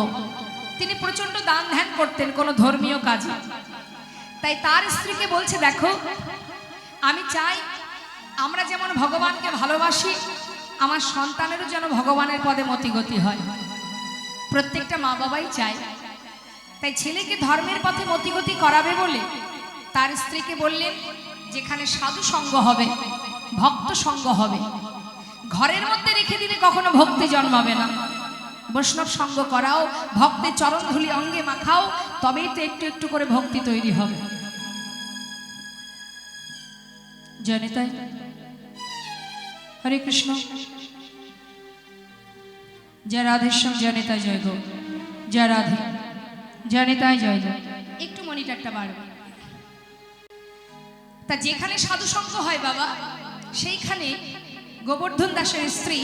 তিনি প্রচন্ড দান ধ্যান করতেন কোনো ধর্মীয় কাজে। তাই তার স্ত্রীকে বলছে, দেখো আমি চাই আমরা যেমন ভগবানকে ভালোবাসি, আমার সন্তানেরও যেন ভগবানের পদে মতিগতি হয়। প্রত্যেকটা মা বাবাই চায়। তাই ছেলেকে ধর্মের পথে মতিগতি করাবে বলে তার স্ত্রীকে বললেন, যেখানে সাধু সঙ্গ হবে, ভক্ত সঙ্গ হবে, ঘরের মধ্যে রেখে দিলে কখনো ভক্তি জন্মাবে না। বৈষ্ণব সঙ্গ করাও, ভক্তের চরণ ধুলি অঙ্গে মাখাও, তবেই তো একটু একটু করে ভক্তি তৈরি হবে। জয়নিতাই হরে কৃষ্ণ, জয় রাধেশ্যাম, জয়নিতাই জয় গো, জয় রাধে, জয়নিতাই জয় জয়। একটু মনিটরটা বাড়বে। তা যেখানে সাধু সঙ্গ হয় বাবা, সেইখানে গোবর্ধন দাসের স্ত্রী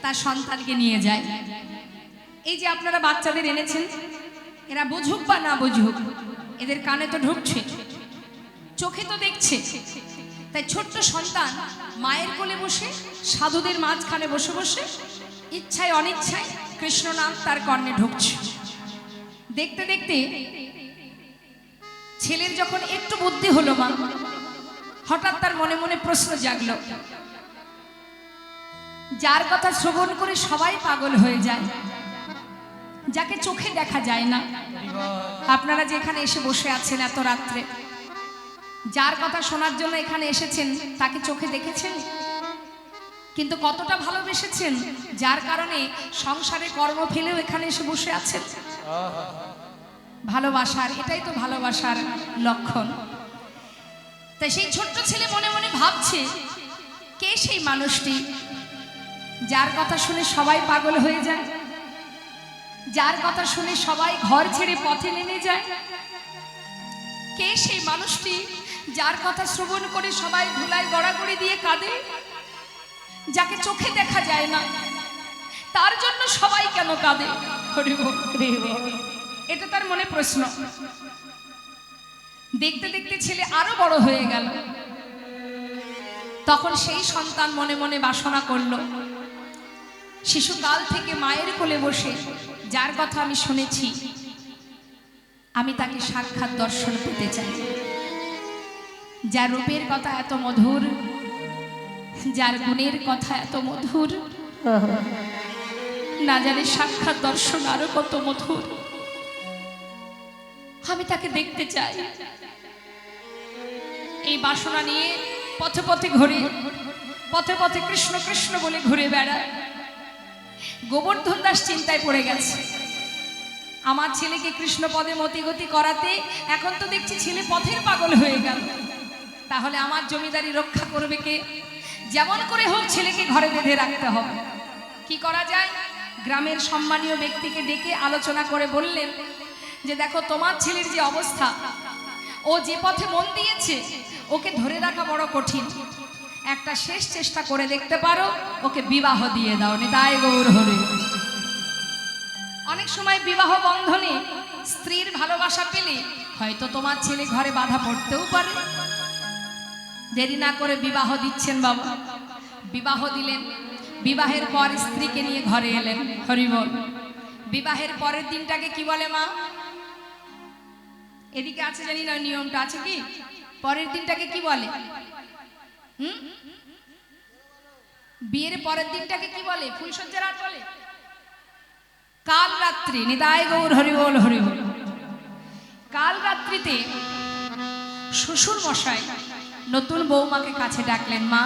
তার সন্তানকে নিয়ে যায়। এই যে আপনারা বাচ্চাদের এনেছেন, এরা বুঝুক বা না বুঝুক, এদের কানে তো ঢুকছে, চোখে তো দেখছে। তাই ছোট্ট সন্তান মায়ের কোলে বসে, সাধুদের মাঝখানে বসে বসে ইচ্ছায় অনিচ্ছায় কৃষ্ণ নাম তার কর্ণে ঢুকছে। দেখতে দেখতে ছেলের যখন একটু বুদ্ধি হলো মা, হঠাৎ তার মনে মনে প্রশ্ন জাগলো, যার কথা শ্রবণ করে সবাই পাগল হয়ে যায়, যাকে চোখে দেখা যায় না, আপনারা যে এখানে এসে বসে আছেন এত রাত্রে, যার কথা শোনার জন্য এখানে এসেছেন, তাকে চোখে দেখেছেন, কিন্তু কতটা ভালোবেসেছেন, যার কারণে সংসারে কর্ম ফেলেও এখানে এসে বসে আছেন। ভালোবাসার, এটাই তো ভালোবাসার লক্ষণ। তাই সেই ছোট্ট ছেলে মনে মনে ভাবছে, কে সেই মানুষটি যার কথা শুনে সবাই পাগল হয়ে যায়, যার কথা শুনে সবাই ঘর ছেড়ে পথে নেমে যায়? কে সেই মানুষটি যার কথা শ্রবণ করে সবাই ধুলায় গড়াগড়ি দিয়ে কাঁদে, যাকে চোখে দেখা যায় না, তার জন্য সবাই কেন কাঁদে? হরি বল, হরি বল। এটা তার মনে প্রশ্ন। দেখতে দেখতে ছেলে আরো বড় হয়ে গেল। তখন সেই সন্তান মনে মনে বাসনা করল, শিশুকাল থেকে মায়ের কোলে বসে যার কথা আমি শুনেছি, আমি তাকে সাক্ষাৎ দর্শন পেতে চাই। যার রূপের কথা এত মধুর, যার গুণের কথা এত মধুর, না জানি সাক্ষাৎ দর্শন আরো কত মধুর। আমি তাকে দেখতে চাই। এই বাসনা নিয়ে পথে পথে ঘুরে, পথে পথে কৃষ্ণ কৃষ্ণ বলে ঘুরে বেড়ায়। গোবর্ধন দাস চিন্তায় পড়ে গেছে, আমার ছেলেকে কৃষ্ণ পদে মতিগতি করাতে এখন তো দেখছি ছেলে পথের পাগল হয়ে গেল। তাহলে আমার জমিদারি রক্ষা করবে কে? যেমন করে হোক ছেলেকে ঘরে বেঁধে রাখতে হবে। কি করা যায়? গ্রামের সম্মানীয় ব্যক্তিকে ডেকে আলোচনা করে বললেন যে দেখো, তোমার ছেলের যে অবস্থা, ও যে পথে মন দিয়েছে, ওকে ধরে রাখা বড় কঠিন। একটা শেষ চেষ্টা করে দেখতে পারো, ওকে বিবাহ দিয়ে দাও। নিতাই গৌর হরি। অনেক সময় বিবাহ বন্ধনে স্ত্রীর ভালোবাসা পেলে হয়তো তোমার ছেলে ঘরে বাধা পড়তেও পারে। দেরি না করে বিবাহ দিচ্ছেন বাবা। বিবাহ দিলেন, বিবাহের পর স্ত্রীকে নিয়ে ঘরে এলেন। হরি বল। বিবাহের পরের দিনটাকে কি বলে মা? এদিকে আছে জানি না, নিয়মটা আছে কি? পরের দিনটাকে কি বলে? বিয়ের পরের দিনটাকে কি বলে? ফুলসজ্জার রাত বলে? কাল রাত্রি। নিতাই গৌর হরি বল, হরি বল। কাল রাত্রিতে শ্বশুর মশাই নতুন বৌমাকে কাছে ডাকলেন, মা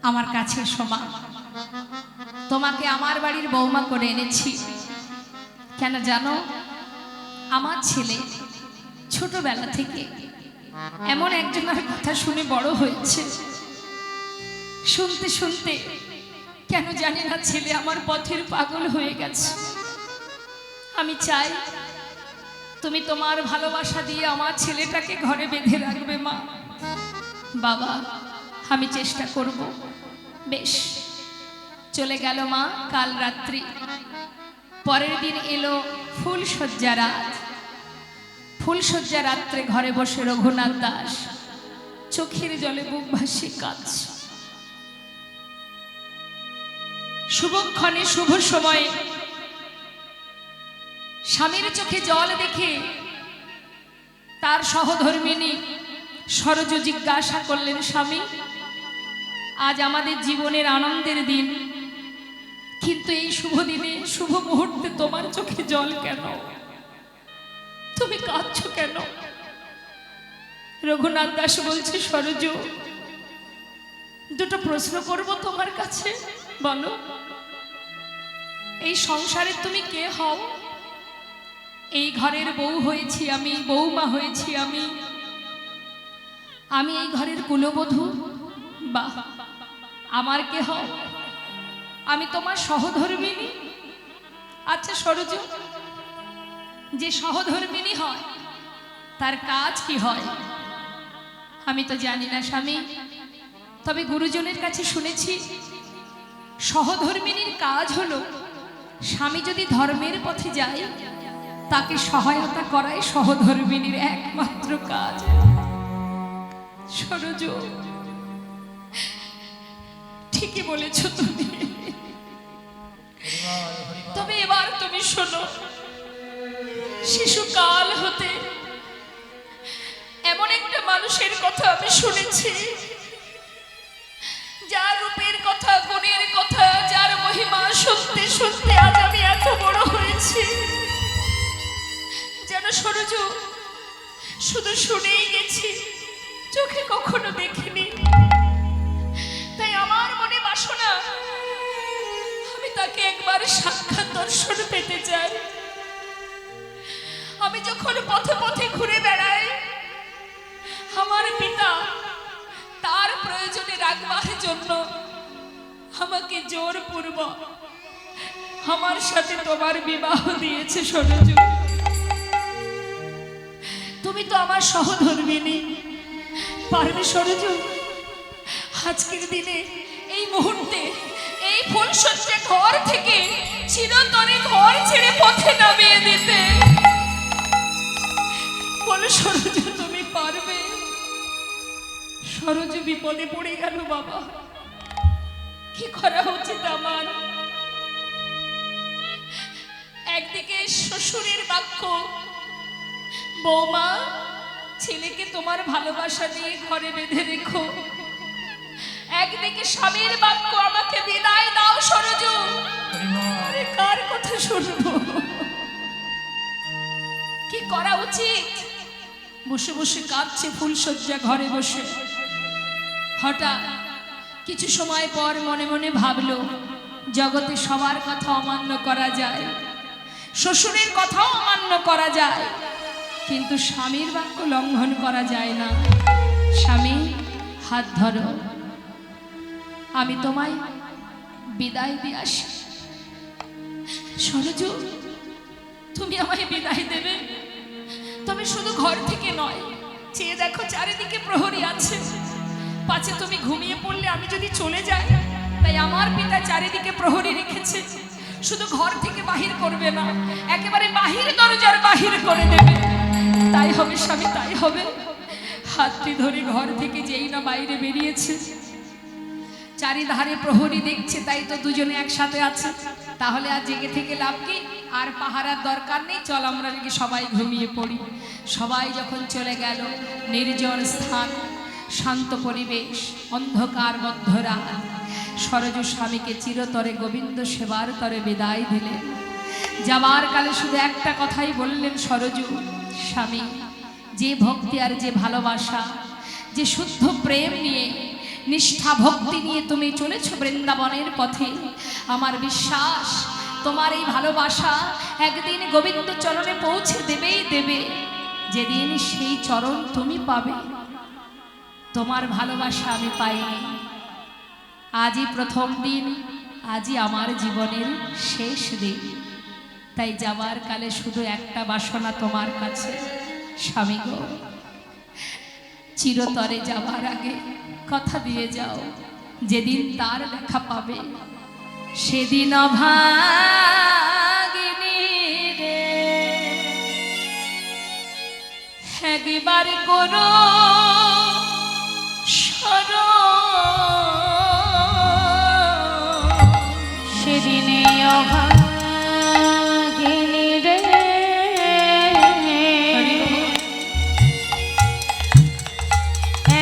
আমার কাছে এসো মা, তোমাকে আমার বাড়ির বৌমা করে এনেছি। কেন জানো? আমার ছেলে ছোটবেলা থেকে এমন একজনের কথা শুনে বড় হয়েছে, শুনতে শুনতে কেন জানি না ছেলে আমার পথের পাগল হয়ে গেছে। আমি চাই তুমি তোমার ভালোবাসা দিয়ে আমার ছেলেটাকে ঘরে বেঁধে রাখবে মা। বাবা, আমি চেষ্টা করব। বেশ, চলে গেল মা কাল রাত্রি। পরের দিন এলো ফুলশয্যা রাত। ফুলশয্যা রাত্রে ঘরে বসে রঘুনাথ দাস চোখের জলে বুক ভাসিয়ে কাঁদছে। শুভক্ষণে শুভ সময়ে স্বামীর চোখে জল দেখে তার সহধর্মিণী সরজ জিজ্ঞাসা করলেন, স্বামী, আজ আমাদের জীবনের আনন্দের দিন, কিন্তু এই শুভ দিনে শুভ মুহূর্তে তোমার চোখে জল কেন? তুমি কাঁদছো কেন? রঘুনাথ দাস বলছে, সরজ, দুটো প্রশ্ন করব তোমার কাছে, বলো, এই সংসারে তুমি কে হও? এই ঘরের বউ হয়েছি আমি, বৌমা হয়েছি আমি, আমি এই ঘরের কুলবধূ, বা আমার কে হও? আমি তোমার সহধর্মিণী। আচ্ছা সরজ, যে সহধর্মিণী হয় তার কাজ কি হয়? আমি তো জানি না স্বামী, তবে গুরুজনের কাছে শুনেছি সহধর্মিণীর কাজ হলো স্বামী যদি ধর্মের পথে যায় তাকে সহায়তা করাই সহধর্মিণীর একমাত্র কাজ। সরজ, ঠিকই বলেছ তুমি। তবে এবার তুমি শোনো, শিশুকাল হতে এমন একটা মানুষের কথা আমি শুনেছি, যার রূপের কথা, গুণের কথা, যার মহিমা শুনতে শুনতে আজ আমি এত বড় হয়েছি, যেন সরজ শুধু শুনেই গেছি, চোখে কখনো দেখিনি। তাই আমার মনে বাসনা, আমি তাকে একবার সাক্ষাৎ দর্শন পেতে চাই। আমি যখন পথে পথে ঘুরে বেড়াই, আমার পিতা তার প্রয়োজনে রাখবার জন্য আমাকে জোরপূর্বক আমার সাথে তোমার বিবাহ দিয়েছে। সরজ, তুমি তো আমার সহধর্মিণী, পারবে সরজ আজকের দিনে এই মুহূর্তে এই ফুলশয্যা ঘর থেকে চিরতরে ঘর ছেড়ে পথে নামিয়ে দিতে? বলো সরজ, তুমি পারবে? সরজ বিপদে পড়ে গেল। বাবা, কি করা উচিত আমার? একদিকে শ্বশুরের বাক্য, বৌমা, ছেলেকে তোমার ভালোবাসা দিয়ে ঘরে বেঁধে রেখো। একদিকে স্বামীর বাক্য, আমাকে বিদায় দাও। সরজ, আরে কার কথা শুনবো? কি করা উচিত? বসে বসে কাঁদছে ফুলশয্যা ঘরে বসে। হঠাৎ কিছু সময় পর মনে মনে ভাবলো, জগতে সবার কথা অমান্য করা যায়, শ্বশুরের কথাও অমান্য করা যায়, কিন্তু স্বামীর বাক্য লঙ্ঘন করা যায় না। স্বামী, হাত ধরো, আমি তোমায় বিদায় দিয়ে আসি। সরজ, তুমি আমায় বিদায় দেবে? তবে শুধু ঘর থেকে নয়, চেয়ে দেখো চারিদিকে প্রহরী আছে, পাছে তুমি ঘুমিয়ে পড়লে আমি যদি চলে যাই। তাই আমার পিতা চারিদিকে প্রহরী রেখেছে, শুধু ঘর থেকে বাহির করবে না, একেবারে বাহির দরজার বাহির করে দেবে। তাই হবে স্বামী, তাই হবে। হাতটি ধরে ঘর থেকে যেই না বাইরে বেরিয়েছে, চারিধারে প্রহরী দেখছে, তাই তো দুজনে একসাথে আছে। তাহলে আর জেগে থেকে লাভ কি? আর পাহারার দরকার নেই, চল আমরা নাকি সবাই ঘুমিয়ে পড়ি। সবাই যখন চলে গেল, নির্জন স্থান, শান্ত পরিবেশ, অন্ধকারবদ্ধ রাত, সরজ স্বামীকে চিরতরে গোবিন্দ সেবার তরে বিদায় দিলেন। যাবার কালে শুধু একটা কথাই বললেন, সরজ, স্বামী, যে ভক্তি আর যে ভালোবাসা, যে শুদ্ধ প্রেম নিয়ে, নিষ্ঠা ভক্তি নিয়ে তুমি চলেছ বৃন্দাবনের পথে, আমার বিশ্বাস তোমার এই ভালোবাসা একদিন গোবিন্দ চরণে পৌঁছে দেবেই দেবে। যেদিন সেই চরণ তুমি পাবে, তোমার ভালোবাসা আমি পাইনি। আজই প্রথম দিন, আজই আমার জীবনের শেষ দিন। তাই যাবার কালে শুধু একটা বাসনা তোমার কাছে, স্বামী গো, চিরতরে যাবার আগে কথা দিয়ে যাও, যেদিন তার দেখা পাবে সেদিন অভাগিনী রে একবার করো সেদিনে অভাগিনী রে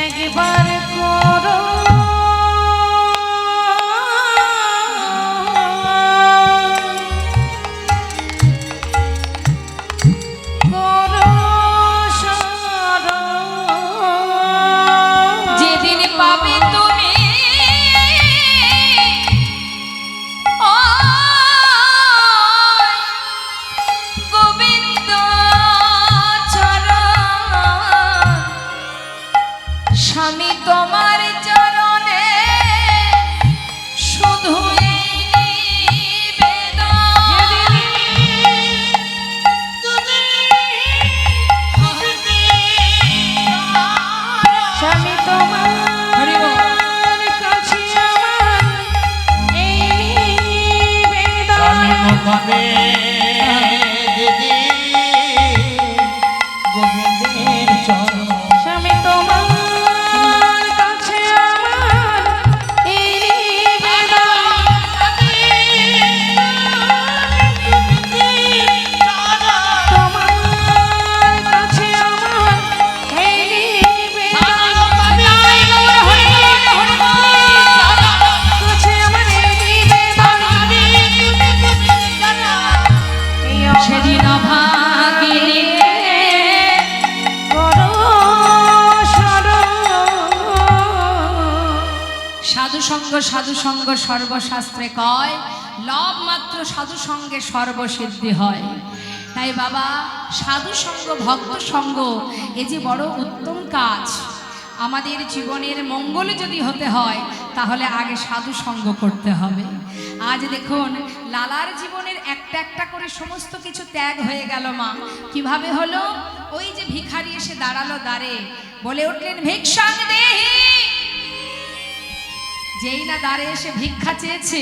একবার করো যেদিন পাবে তুমি গোবিন্দ চরণ, স্বামী তোমার চরণে শুধু স্বামী তোমার কাছে আমার এই নিবেদন। স্বামী গোপনে দিদি গোবিন্দের চরণ স্বামী তোমার কাছে আমার এই নিবেদন। তোমার কাছে আমার এই নিবেদন। কাছে আমার এই নিবেদন। এই সেদিন অভাগিনী করো স্মরণ। সাধু সঙ্গ সর্বশাস্ত্রে কয়, লব মাত্র সাধু সঙ্গে সর্বসিদ্ধি হয়। তাই বাবা, সাধু সঙ্গ ভক্ত সঙ্গ এ যে বড় উত্তম কাজ। আমাদের জীবনের মঙ্গল যদি হতে হয় তাহলে আগে সাধু সঙ্গ করতে হবে। আজ দেখুন, লালার জীবনের একটা একটা করে সমস্ত কিছু ত্যাগ হয়ে গেল মা। কিভাবে হলো? ওই যে ভিখারি এসে দাঁড়ালো দ্বারে, বলে উঠলেন ভিক্ষাং দেহি। যেই না দ্বারে এসে ভিক্ষা চেয়েছে,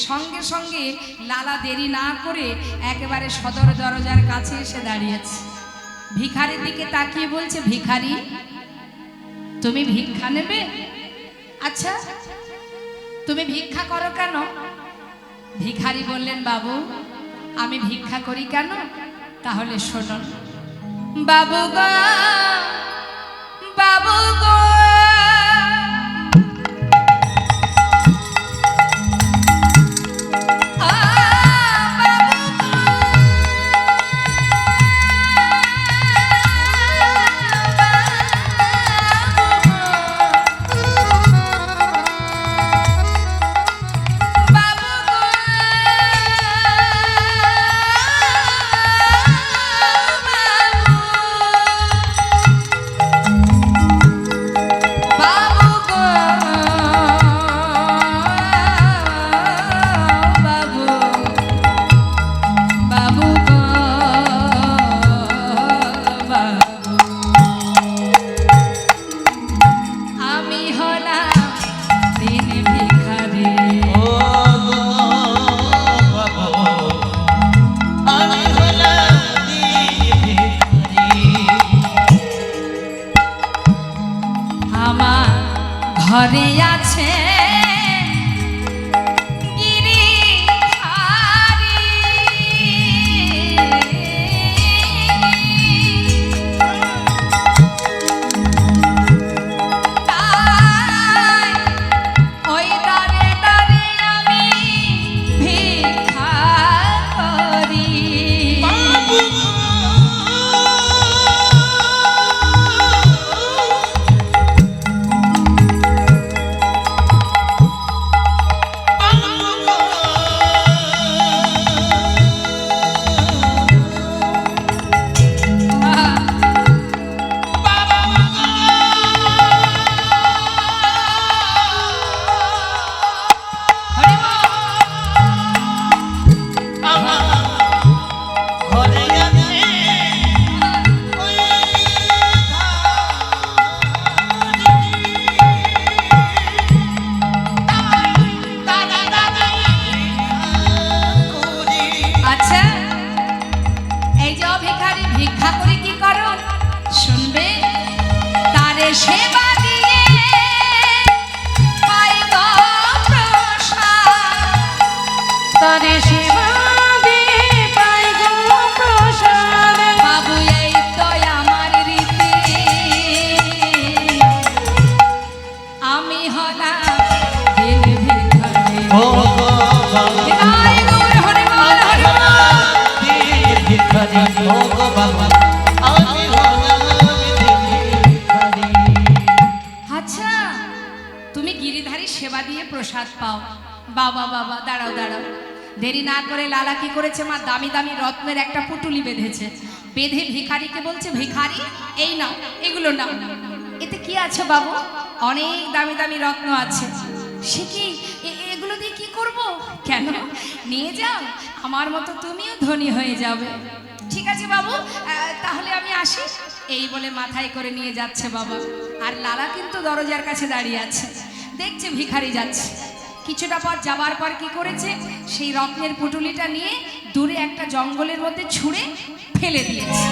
সঙ্গে সঙ্গে লালা দেরি না করে একেবারে সদর দরজার কাছে এসে দাঁড়িয়েছে। ভিখারির দিকে তাকিয়ে বলছে, ভিখারি তুমি ভিক্ষা নেবে? আচ্ছা, তুমি ভিক্ষা করো কেন? ভিখারি বললেন, বাবু আমি ভিক্ষা করি কেন? তাহলে শুনুন। বাবু গো, বাবু গো, ঘরে আছে গিরিধারী, তাই ওই দাঁড়ে দাঁড়ে আমি ভিক্ষা করি। প্রসাদ পাও। বাবা বাবা, দাঁড়াও দাঁড়াও, দেরি না করে লালা কি করেছে মা, দামি দামি রত্নের একটা পুটুলি বেঁধেছে। বেঁধে ভিখারিকে বলছে, ভিখারি এই নাও, এগুলো নাও। এতে কি আছে বাবু? অনেক দামি দামি রত্ন আছে। সে কি এগুলো দিয়ে কি করব? কেন, নিয়ে যাও, আমার মতো তুমিও ধনী হয়ে যাবে। ঠিক আছে বাবু, তাহলে আমি আসি। এই বলে মাথায় করে নিয়ে যাচ্ছে বাবা। আর লালা কিন্তু দরজার কাছে দাঁড়িয়ে আছে, দেখছে ভিখারি যাচ্ছে। কিছুটা পর যাবার পর কি করেছে, সেই রত্নের পুটুলিটা নিয়ে দূরে একটা জঙ্গলের মধ্যে ছুঁড়ে ফেলে দিয়েছে।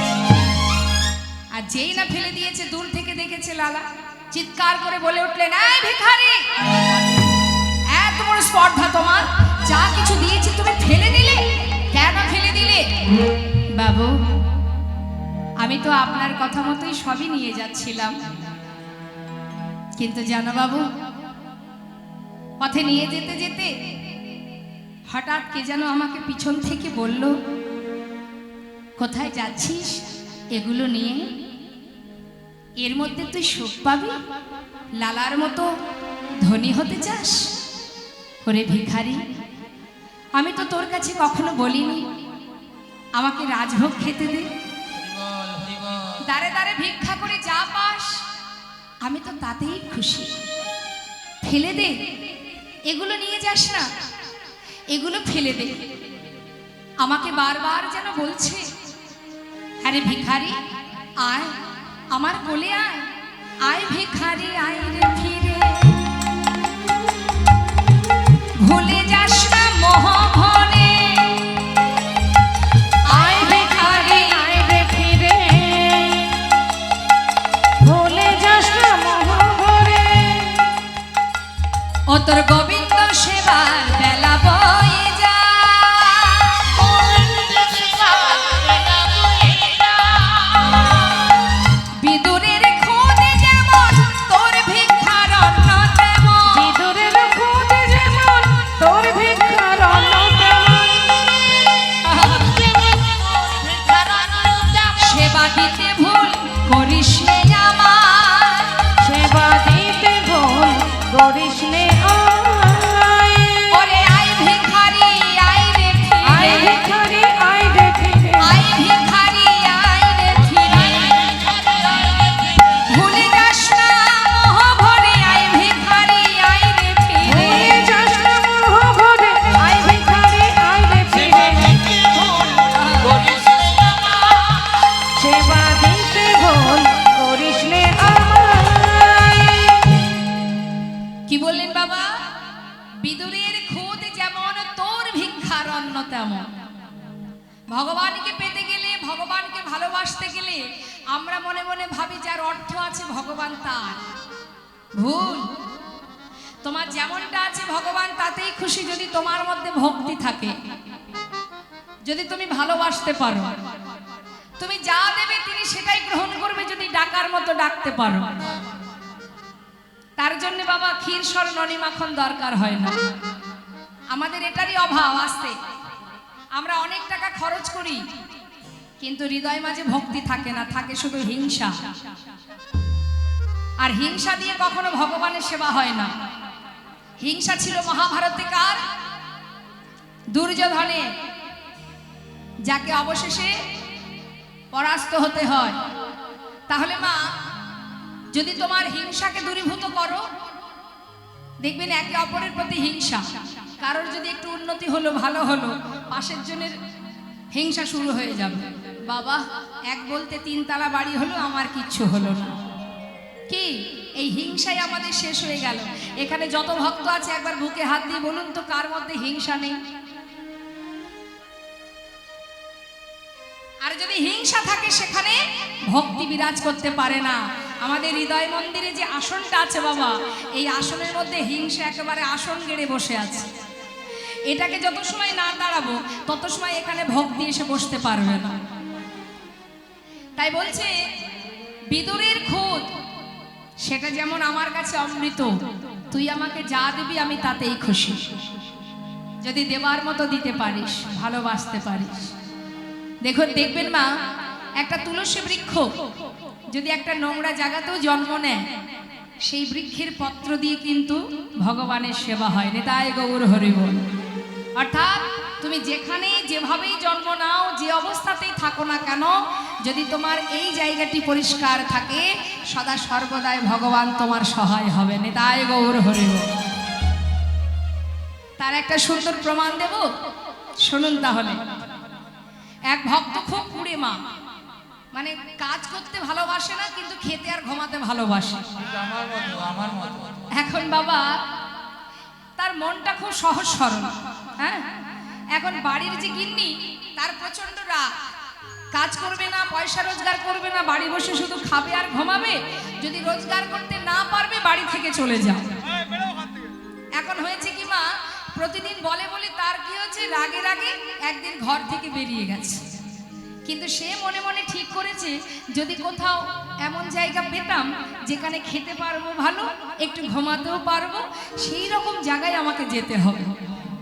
আর যেই না ফেলে দিয়েছে, দূর থেকে দেখেছে লালা, চিৎকার করে বলে উঠলেন, এই ভিখারি, এত বড় স্পর্ধা তোমার, যা কিছু দিয়েছি তুমি ফেলে দিলে, কেন ফেলে দিলে? বাবু, আমি তো আপনার কথা মতোই সবই নিয়ে যাচ্ছিলাম, কিন্তু জানো বাবু, পথে নিয়ে যেতে যেতে হঠাৎ কে যেন আমাকে পিছন থেকে বলল, কোথায় যাচ্ছিস এগুলো নিয়ে? এর মধ্যে তুই সুখ পাবি, লালার মতো ধনী হতে চাস? ওরে ভিখারি, আমি তো তোর কাছে কখনো বলিনি আমাকে রাজভোগ খেতে দে, দাঁড়ে দাঁড়ে ভিক্ষা করে যা পাস আমি তো তাতেই খুশি, ফেলে দে, এগুলো নিয়ে যাস না, এগুলো ফেলে দে। আমাকে বারবার যেন বলছে, আরে ভিখারি আয়, আমার বলে আয়, আয় ভিখারি আয় রে ফিরে, ভুলে যাস না মোহভরে, আয় ভিখারি আয় রে ফিরে, ভুলে যাস না মোহভরে। ও তোর গোবিন্দ সেবার বেলা বয়ে যা, বিদুরের খোদে যেমন তোর ভিক্ষার অন্ন তেমন, বিদুরের খোঁজে যেমন তোর ভিক্ষার অন্ন তেমন, সেবা দিতে ভুল করিস নে আমার, সেবা দিতে ভুল করিস নে আয়। ওরে আয় ভিখারি আয় রে আয় ফিরে, ভিখারি আয় রে ফিরে, আয় ভিখারি আয় রে ফিরে, ভুলে যাস না মোহভরে, আয় ভিখারি আয় রে ফিরে, ভুলে যাস না মোহভরে, আয় ভিখারি আয় রে ফিরে, সেবা দিতে ভুল করিস নে আমায়। কি বললেন বাবা? বিদুরের খোদ যেমন তোর ভিক্ষার অন্ন তেমন। ভগবানকে পেতে গেলে, ভগবানকে ভালোবাসতে গেলে আমরা মনে মনে ভাবি যার অর্থ আছে ভগবান তার। ভুল। তোমার যেমনটা আছে ভগবান তাতেই খুশি যদি তোমার মধ্যে ভক্তি থাকে, যদি তুমি ভালোবাসতে পারো। তুমি যা দেবে তিনি সেটাই গ্রহণ করবে যদি ডাকার মতো ডাকতে পারো। তার জন্য বাবা ক্ষীর সর ননি মাখন দরকার হয় না। আমাদের এটারই অভাব আসতে, আমরা অনেক টাকা খরচ করি কিন্তু হৃদয় মাঝে ভক্তি থাকে না, থাকে শুধু হিংসা। আর হিংসা দিয়ে কখনো ভগবানের সেবা হয় না। হিংসা ছিল মহাভারতে কার? দুর্যোধনে, যাকে অবশেষে পরাস্ত হতে হয়। তাহলে মা, যদি তোমার হিংসাকে দূরীভূত করো, দেখবেন একে অপরের প্রতি হিংসা। কারোর যদি একটু উন্নতি হলো, ভালো হলো, পাশের জনের হিংসা শুরু হয়ে যাবে। বাবা, এক বলতে 3 তালা বাড়ি হলো, আমার কিচ্ছু হলো না। কি এই হিংসাই আমাদের শেষ হয়ে গেল। এখানে যত ভক্ত আছে একবার বুকে হাত দিয়ে বলুন তো, কার মধ্যে হিংসা নেই? আর যদি হিংসা থাকে সেখানে ভক্তি বিরাজ করতে পারে না। আমাদের হৃদয় মন্দিরে যে আসনটা আছে বাবা, এই আসনের মধ্যে হিংসা একেবারে আসন গেড়ে বসে আছে। এটাকে যত সময় না দাঁড়াবো তত সময় এখানে ভক্তি এসে বসতে পারবে না। তাই বলছে বিদুরের খোদ সেটা যেমন আমার কাছে অমৃত, তুই আমাকে যা দিবি আমি তাতেই খুশি, যদি দেবার মতো দিতে পারিস, ভালোবাসতে পারিস। দেখবেন মা, একটা তুলসী বৃক্ষ যদি একটা নোংরা জায়গাতেও জন্ম নেয় সেই বৃক্ষের পত্র দিয়ে কিন্তু ভগবানের সেবা হয়। নিতাই গৌর হরি বল। অর্থাৎ তুমি যেখানে যেভাবেই জন্ম নাও, যে অবস্থাতেই থাকো না কেন, যদি তোমার এই জায়গাটি পরিষ্কার থাকে, সদা সর্বদাই ভগবান তোমার সহায় হবে। নিতাই গৌর হরি বল। তার একটা সুন্দর প্রমাণ দেব, শুনুন তাহলে। এক ভক্ত খুব কুড়ে মা, মানে কাজ করতে ভালোবাসে না, কিন্তু খেতে আর ঘুমাতে ভালোবাসে। আমার মতো এখন বাবা তার মনটা খুব সহজ সরল। হ্যাঁ, এখন বাড়ির যে গিন্নি, তার প্রচন্ড রাগ, কাজ করবে না, পয়সা রোজগার করবে না, বাড়ি বসে শুধু খাবে আর ঘুমাবে। যদি রোজগার করতে না পারবে, বাড়ি থেকে চলে যাও। এই, বেরো ঘর থেকে। এখন হয়েছে কি মা, প্রতিদিন বলে বলে তার কি হচ্ছে, রাগে রাগে একদিন ঘর থেকে বেরিয়ে গেছে। কিন্তু সে মনে মনে ঠিক করেছে, যদি কোথাও এমন জায়গা পেতাম যেখানে খেতে পারবো ভালো, একটু ঘুমাতেও পারবো, সেই রকম জায়গায় আমাকে যেতে হবে।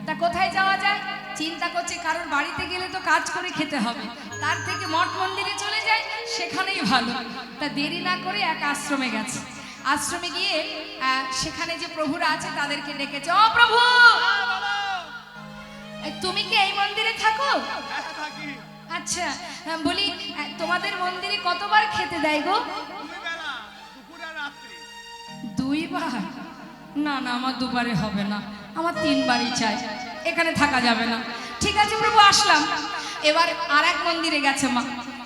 তা কোথায় যাওয়া যায় চিন্তা করছে, কারণ বাড়িতে গেলে তো কাজ করে খেতে হবে, তার থেকে মঠ মন্দিরে চলে যায়, সেখানেই ভালো। তা দেরি না করে এক আশ্রমে গেছে। আশ্রমে গিয়ে সেখানে যে প্রভুরা আছে তাদেরকে ডেকেছে, ও প্রভু, হ্যাঁ, বলো। তুমি কি এই মন্দিরে থাকো? হ্যাঁ, থাকি। আচ্ছা, বলি তোমাদের মন্দিরে কতবার খেতে দেয় গো? 2 বেলা, দুপুর আর রাত্রি। 2 বার? না না, আমার 2 বারে হবে না, আমার 3 বারই চাই, এখানে থাকা যাবে না। ঠিক আছে প্রভু, আসলাম। এবার আর এক মন্দিরে গেছে মা,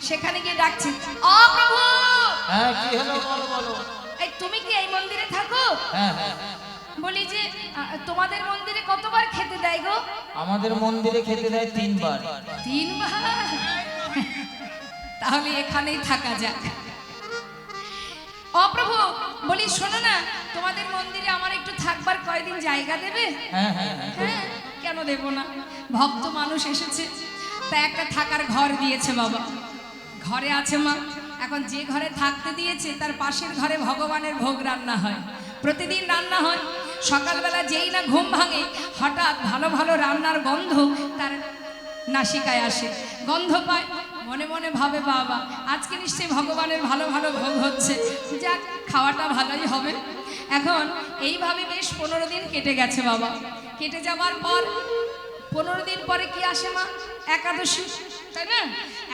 সেখানে গিয়ে ডাকছে, ও প্রভু, হ্যাঁ কি হলো বলো বলো। এই তুমি কি এই মন্দিরে থাকো? হ্যাঁ হ্যাঁ, বলি যে তোমাদের মন্দিরে কতবার খেতে দেয় গো? আমাদের মন্দিরে খেতে দেয় 3 বার। 3 বার? তাহলে এখানেই থাকা যাক। অপ্রভু, বলি শোনো না, তোমাদের মন্দিরে আমার একটু থাকবার কয়দিন জায়গা দেবে? হ্যাঁ হ্যাঁ হ্যাঁ, হ্যাঁ, কেন দেব না, ভক্ত মানুষ এসেছে, তা একটা থাকার ঘর দিয়েছে বাবা। ঘরে আছে মা। এখন যে ঘরে থাকতে দিয়েছে, তার পাশের ঘরে ভগবানের ভোগ রান্না হয়, প্রতিদিন রান্না হয়। সকালবেলা যেই না ঘুম ভাঙে, হঠাৎ ভালো ভালো রান্নার গন্ধ তার নাসিকায় আসে, গন্ধ পায়, মনে মনে ভাবে, বাবা আজকে নিশ্চয়ই ভগবানের ভালো ভালো ভোগ হচ্ছে, যাক খাওয়াটা ভালোই হবে। এখন এইভাবে বেশ 15 দিন কেটে গেছে বাবা। কেটে যাবার পর 15 দিন পরে কি আসে মা? একাদশী, তাই না?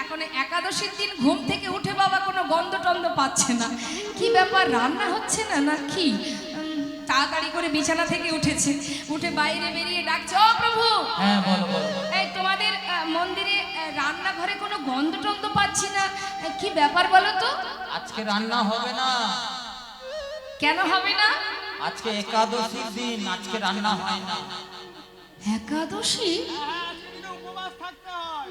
এখন একাদশীর দিন ঘুম থেকে উঠে বাবা কোনো গন্ধ টন্ধ পাচ্ছে না। কি ব্যাপার, রান্না হচ্ছে না না কি? তাড়াতাড়ি করে বিছানা থেকে উঠেছে, উঠে বাইরে বেরিয়ে ডাকছে, ও প্রভু, হ্যাঁ বলো বলো। এই তোমাদের মন্দিরে রান্নাঘরে কোনো গন্ধ টন্ধ পাচ্ছি না, কি ব্যাপার বলো তো? আজকে রান্না হবে না। কেন হবে না? আজকে একাদশীর দিন, আজকে রান্না হয় না। একাদশী? হ্যাঁ, আজকে দিনে উপবাস থাকতে হয়।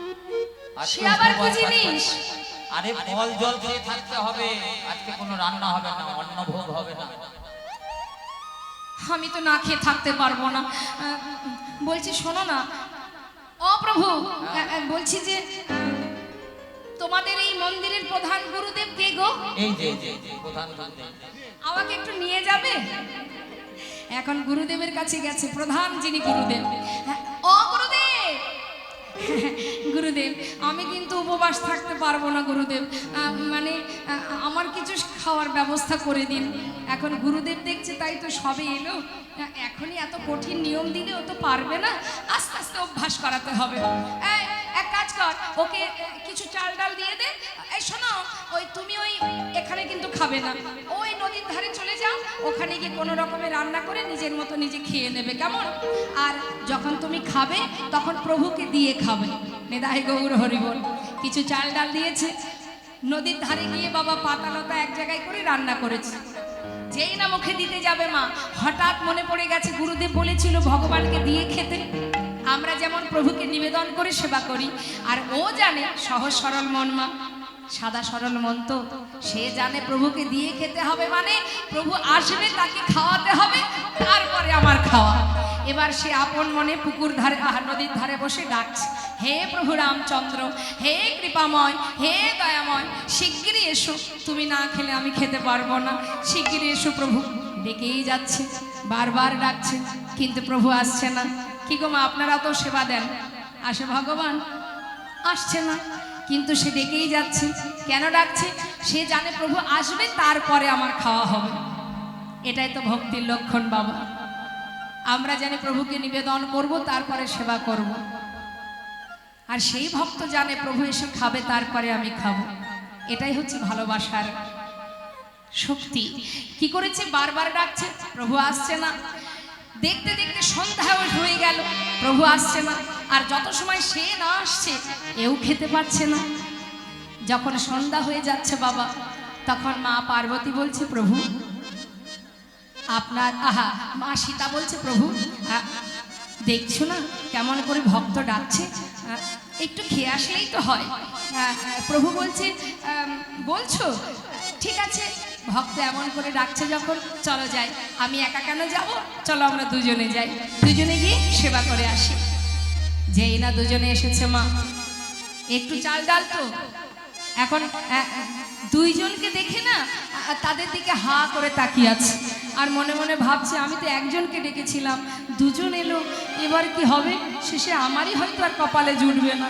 আজকে সে আবার কি উপবাস থাকতে জিনিস? হবে। আরে ফল জল খেয়ে থাকতে হবে, আজকে কোনো রান্না হবে না, অন্ন ভোগ হবে না। আমি তো না খেয়ে থাকতে পারবো না। বলছি শোনো না, ও প্রভু, বলছি যে তোমাদের এই মন্দিরের প্রধান গুরুদেব কে গো? এই যে প্রধান গুরুদেব। আমাকে একটু নিয়ে যাবে? এখন গুরুদেবের কাছে গেছে, প্রধান যিনি গুরুদেব। ও গুরুদেব, গুরুদেব আমি কিন্তু উপবাস থাকতে পারবো না গুরুদেব, মানে আমার কিছু খাওয়ার ব্যবস্থা করে দিন। এখন গুরুদেব দেখছে তাই তো সবে এলো, এখনই এত কঠিন নিয়ম দিলে ও তো পারবে না, আস্তে আস্তে অভ্যাস করাতে হবে। এক কাজ কর, ওকে কিছু চাল ডাল দিয়ে দে। এই শোনো, তুমি এখানে কিন্তু খাবে না, ওই নদীর ধারে চলে যাও, ওখানে গিয়ে কোনো রকমের রান্না করে নিজের মতো নিজে খেয়ে নেবে, কেমন? আর যখন তুমি খাবে তখন প্রভুকে দিয়ে খাবে। নিতাই গৌর হরি বল। কিছু চাল ডাল দিয়েছে, নদীর ধারে গিয়ে বাবা পাতালতা এক জায়গায় করে রান্না করেছে। যেই না মুখে দিতে যাবে মা, হঠাৎ মনে পড়ে গেছে গুরুদেব বলেছিল ভগবানকে দিয়ে খেতে। আমরা যেমন প্রভুকে নিবেদন করে সেবা করি, আর ও জানে সহজ সরল মন মা, সাদা সরল মন, তো সে জানে প্রভুকে দিয়ে খেতে হবে, মানে প্রভু আসবে তাকে খাওয়াতে হবে, তারপরে আমার খাওয়া। এবার সে আপন মনে পুকুর ধারে নদীর ধারে বসে ডাকছে, হে প্রভু রামচন্দ্র, হে কৃপাময়, হে দয়াময়, শিগগিরই এসো, তুমি না খেলে আমি খেতে পারবো না, শিগগিরই এসো প্রভু। ডেকেই যাচ্ছে, বারবার ডাকছে, কিন্তু প্রভু আসছে না। কি গো মা, আপনারা তো সেবা দেন, আসে ভগবান, আসছে না, কিন্তু সে ডেকেই যাচ্ছে। কেন ডাকছে? সে জানে প্রভু আসবে, তারপরে আমার খাওয়া হবে। এটাই তো ভক্তির লক্ষণ বাবা। আমরা জানি প্রভুকে নিবেদন করব, তারপরে সেবা করব। আর সেই ভক্ত জানে প্রভু এসে খাবে, তারপরে আমি খাবো। এটাই হচ্ছে ভালোবাসার শক্তি। কি করেছে, বারবার ডাকছে, প্রভু আসছে না। দেখতে দেখতে সন্ধ্যা হয়ে গেল, প্রভু আসছে না। আর যত সময় সে না আসছে, এও খেতে পাচ্ছে না। যখন সন্ধ্যা হয়ে যাচ্ছে বাবা, তখন মা পার্বতী বলছে, প্রভু আপনার মা সীতা বলছে, প্রভু দেখছো না কেমন করে ভক্ত ডাকছে, একটু খেয়ে আসলেই তো হয়। প্রভু বলছে, বলছো ঠিক আছে, ভক্ত এমন করে ডাকছে যখন, চলো যাই। আমি একা কেন যাব, চলো আমরা দুজনে যাই, দুজনে গিয়ে সেবা করে আসি। যেই না দুজনে এসেছে মা, একটু চাল ডাল তো। এখন দুইজনকে দেখে না তাদের দিকে হা করে তাকিয়ে আছে, আর মনে মনে ভাবছে, আমি তো একজনকে ডেকেছিলাম, দুজন এলো, এবার কি হবে, শেষে আমারই হয়তো আর কপালে জুটবে না।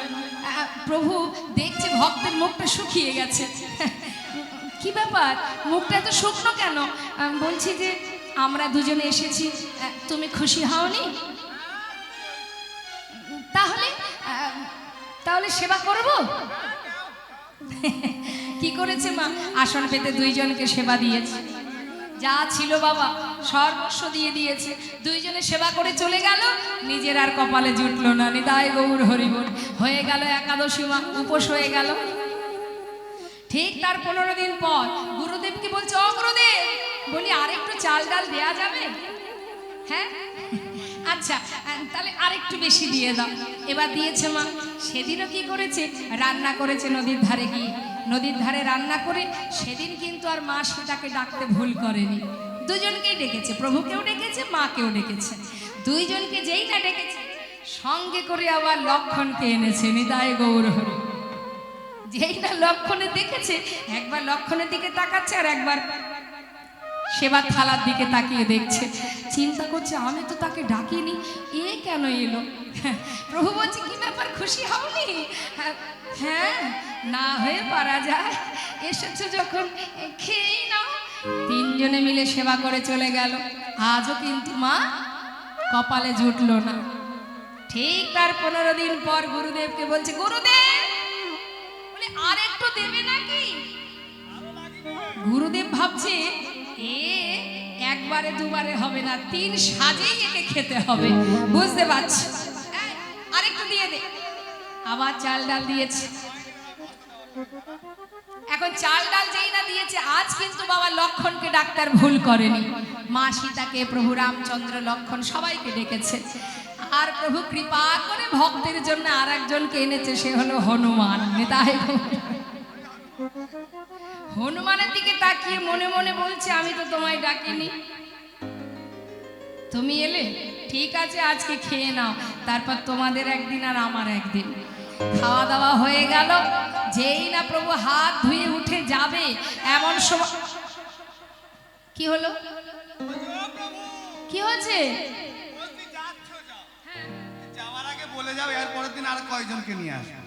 প্রভু দেখছে ভক্তের মুখটা শুকিয়ে গেছে। কি ব্যাপার, মুখটা এত শুকনো কেন? বলছি যে আমরা দুজনে এসেছি, তুমি খুশি হওনি? তাহলে সেবা করব। কি করেছে মা, আসন পেতে দুইজনকে সেবা দিয়েছে। যা ছিল বাবা সর্বস্ব দিয়ে দিয়েছে, দুইজনে সেবা করে চলে গেল, নিজের আর কপালে জুটলো না। নিতাই গৌর হরিবোল। হয়ে গেল একাদশী মা, উপোস হয়ে গেল। ঠিক তার 15 দিন পর গুরুদেবকে বলছে, ও গুরুদেব, বলি আরেকটু চাল ডাল দেয়া যাবে? হ্যাঁ আচ্ছা, তাহলে আরেকটু বেশি দিয়ে দাও। এবার দিয়েছে মা। সেদিনও কি করেছে, রান্না করেছে নদীর ধারে গিয়ে। নদীর ধারে রান্না করে সেদিন কিন্তু আর মা সীতাকে ডাকতে ভুল করেনি। দুজনকেই ডেকেছে, প্রভুকেও ডেকেছে, মাকেও ডেকেছে। দুইজনকে যেই না ডেকেছে, সঙ্গে করে আবার লক্ষণকে এনেছে। নিতাই গৌর হরি। যেই না লক্ষণে দেখেছে, একবার লক্ষণের দিকে তাকাচ্ছে, আর একবার সেবার থালার দিকে তাকিয়ে দেখছে। চিন্তা করছে, আমি তো তাকে ডাকিনি, এ কেন এলো? প্রভু বলছে, কি ব্যাপার, খুশি হওনি? হ্যাঁ, না হয়ে পারা যায়, এসেছো যখন খেয়েই নাও। তিনজনে মিলে সেবা করে চলে গেল। আজও কিন্তু মা কপালে জুটলো না। ঠিক তার 15 দিন পর গুরুদেবকে বলছে, গুরুদেব, বলে আর একটু দেবে নাকি? গুরুদেব ভাবছে, এ একবারে দুবারে হবে না, 3 সাজেই একে খেতে হবে, বুঝতে পারছি, আরেকটু দিয়ে দে। আবার চাল ডাল দিয়েছে। এখন চাল ডাল যেই না দিয়েছে, আজ কিন্তু বাবা লক্ষণকে ডাক্তার ভুল করেনি। মা সীতাকে, প্রভু রামচন্দ্র, লক্ষণ সবাইকে ডেকেছে। আর প্রভু কৃপা করে ভক্তের জন্য আর একজনকে এনেছে, সে হলো হনুমান। নিতাই হনুমানের দিকে তাকিয়ে মনে মনে বলছে, আমি তো তোমায় ডাকিনি, তুমি এলে, ঠিক আছে আজকে খেয়ে নাও, তারপর তোমাদের একদিন আর আমার একদিন। খাওয়া দাওয়া হয়ে গেল। যেই না প্রভু হাত ধুয়ে উঠে যাবে, এমন সময় কি হলো, কি হয়েছে? যাওয়ার আগে বলে যাও, এর পরের দিন আর কয়জনকে নিয়ে আসবে।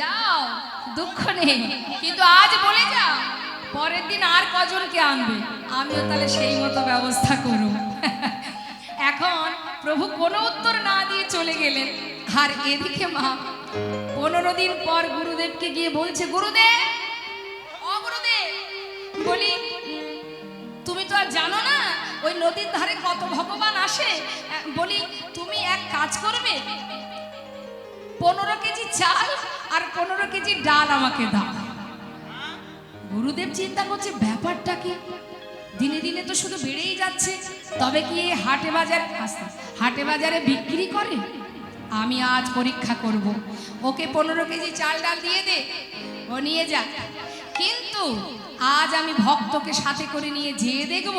যাও, দুঃখ নেই, কিন্তু আজ বলে যাও, পরের দিন আর কজনকে আনবে, আমিও তাহলে সেই মতো ব্যবস্থা করব। এখন প্রভু কোনো উত্তর না দিয়ে চলে গেলেন। আর এদিকে মা 15 দিন পর গুরুদেবকে গিয়ে বলছে, গুরুদেব, ও গুরুদেব, বলি তুমি তো আর জানো না ওই নদীর ধারে কত ভগবান আসে, বলি তুমি এক কাজ করবে, 15 কেজি চাল আর 15 কেজি ডাল আমাকে দাও। গুরুদেব চিন্তা করছে, ব্যাপারটা কি, দিনে দিনে তো শুধু বেড়েই যাচ্ছে, তবে কি এই হাটে বাজারে বিক্রি করে? আমি আজ পরীক্ষা করব, ওকে 15 কেজি চাল ডাল দিয়ে দে, ও নিয়ে যা। কিন্তু আজ আমি ভক্তকে সাথে করে নিয়ে যেয়ে দেখব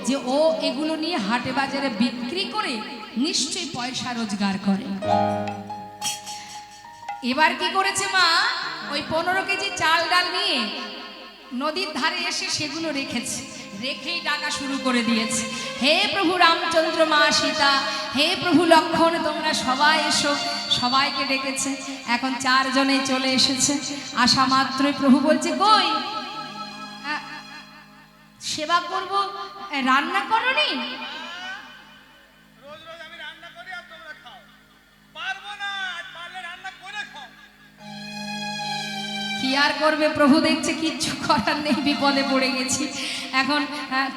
যে ও এগুলো নিয়ে হাটে বাজারে বিক্রি করে নিশ্চয়ই পয়সা রোজগার করে। এবার কি করেছে মা, ওই 15 কেজি চাল ডাল নিয়ে নদীর ধারে এসে সেগুলো রেখেই ডাকা শুরু করে দিয়েছে, হে প্রভু রামচন্দ্র, মা সীতা, হে প্রভু লক্ষণ, তোমরা সবাই এসো। সবাইকে ডেকেছে। এখন 4 জনে চলে এসেছে। আসা মাত্রই প্রভু বলছে, কই সেবা করব, রান্না করনি? রোজ রোজ আমি রান্না করি আর তোমরা খাও। পারবো না, আজ পারলে রান্না করে খাও। কি আর করবে, প্রভু দেখছে কিচ্ছু করার নেই, বিপদে পড়ে গেছি এখন।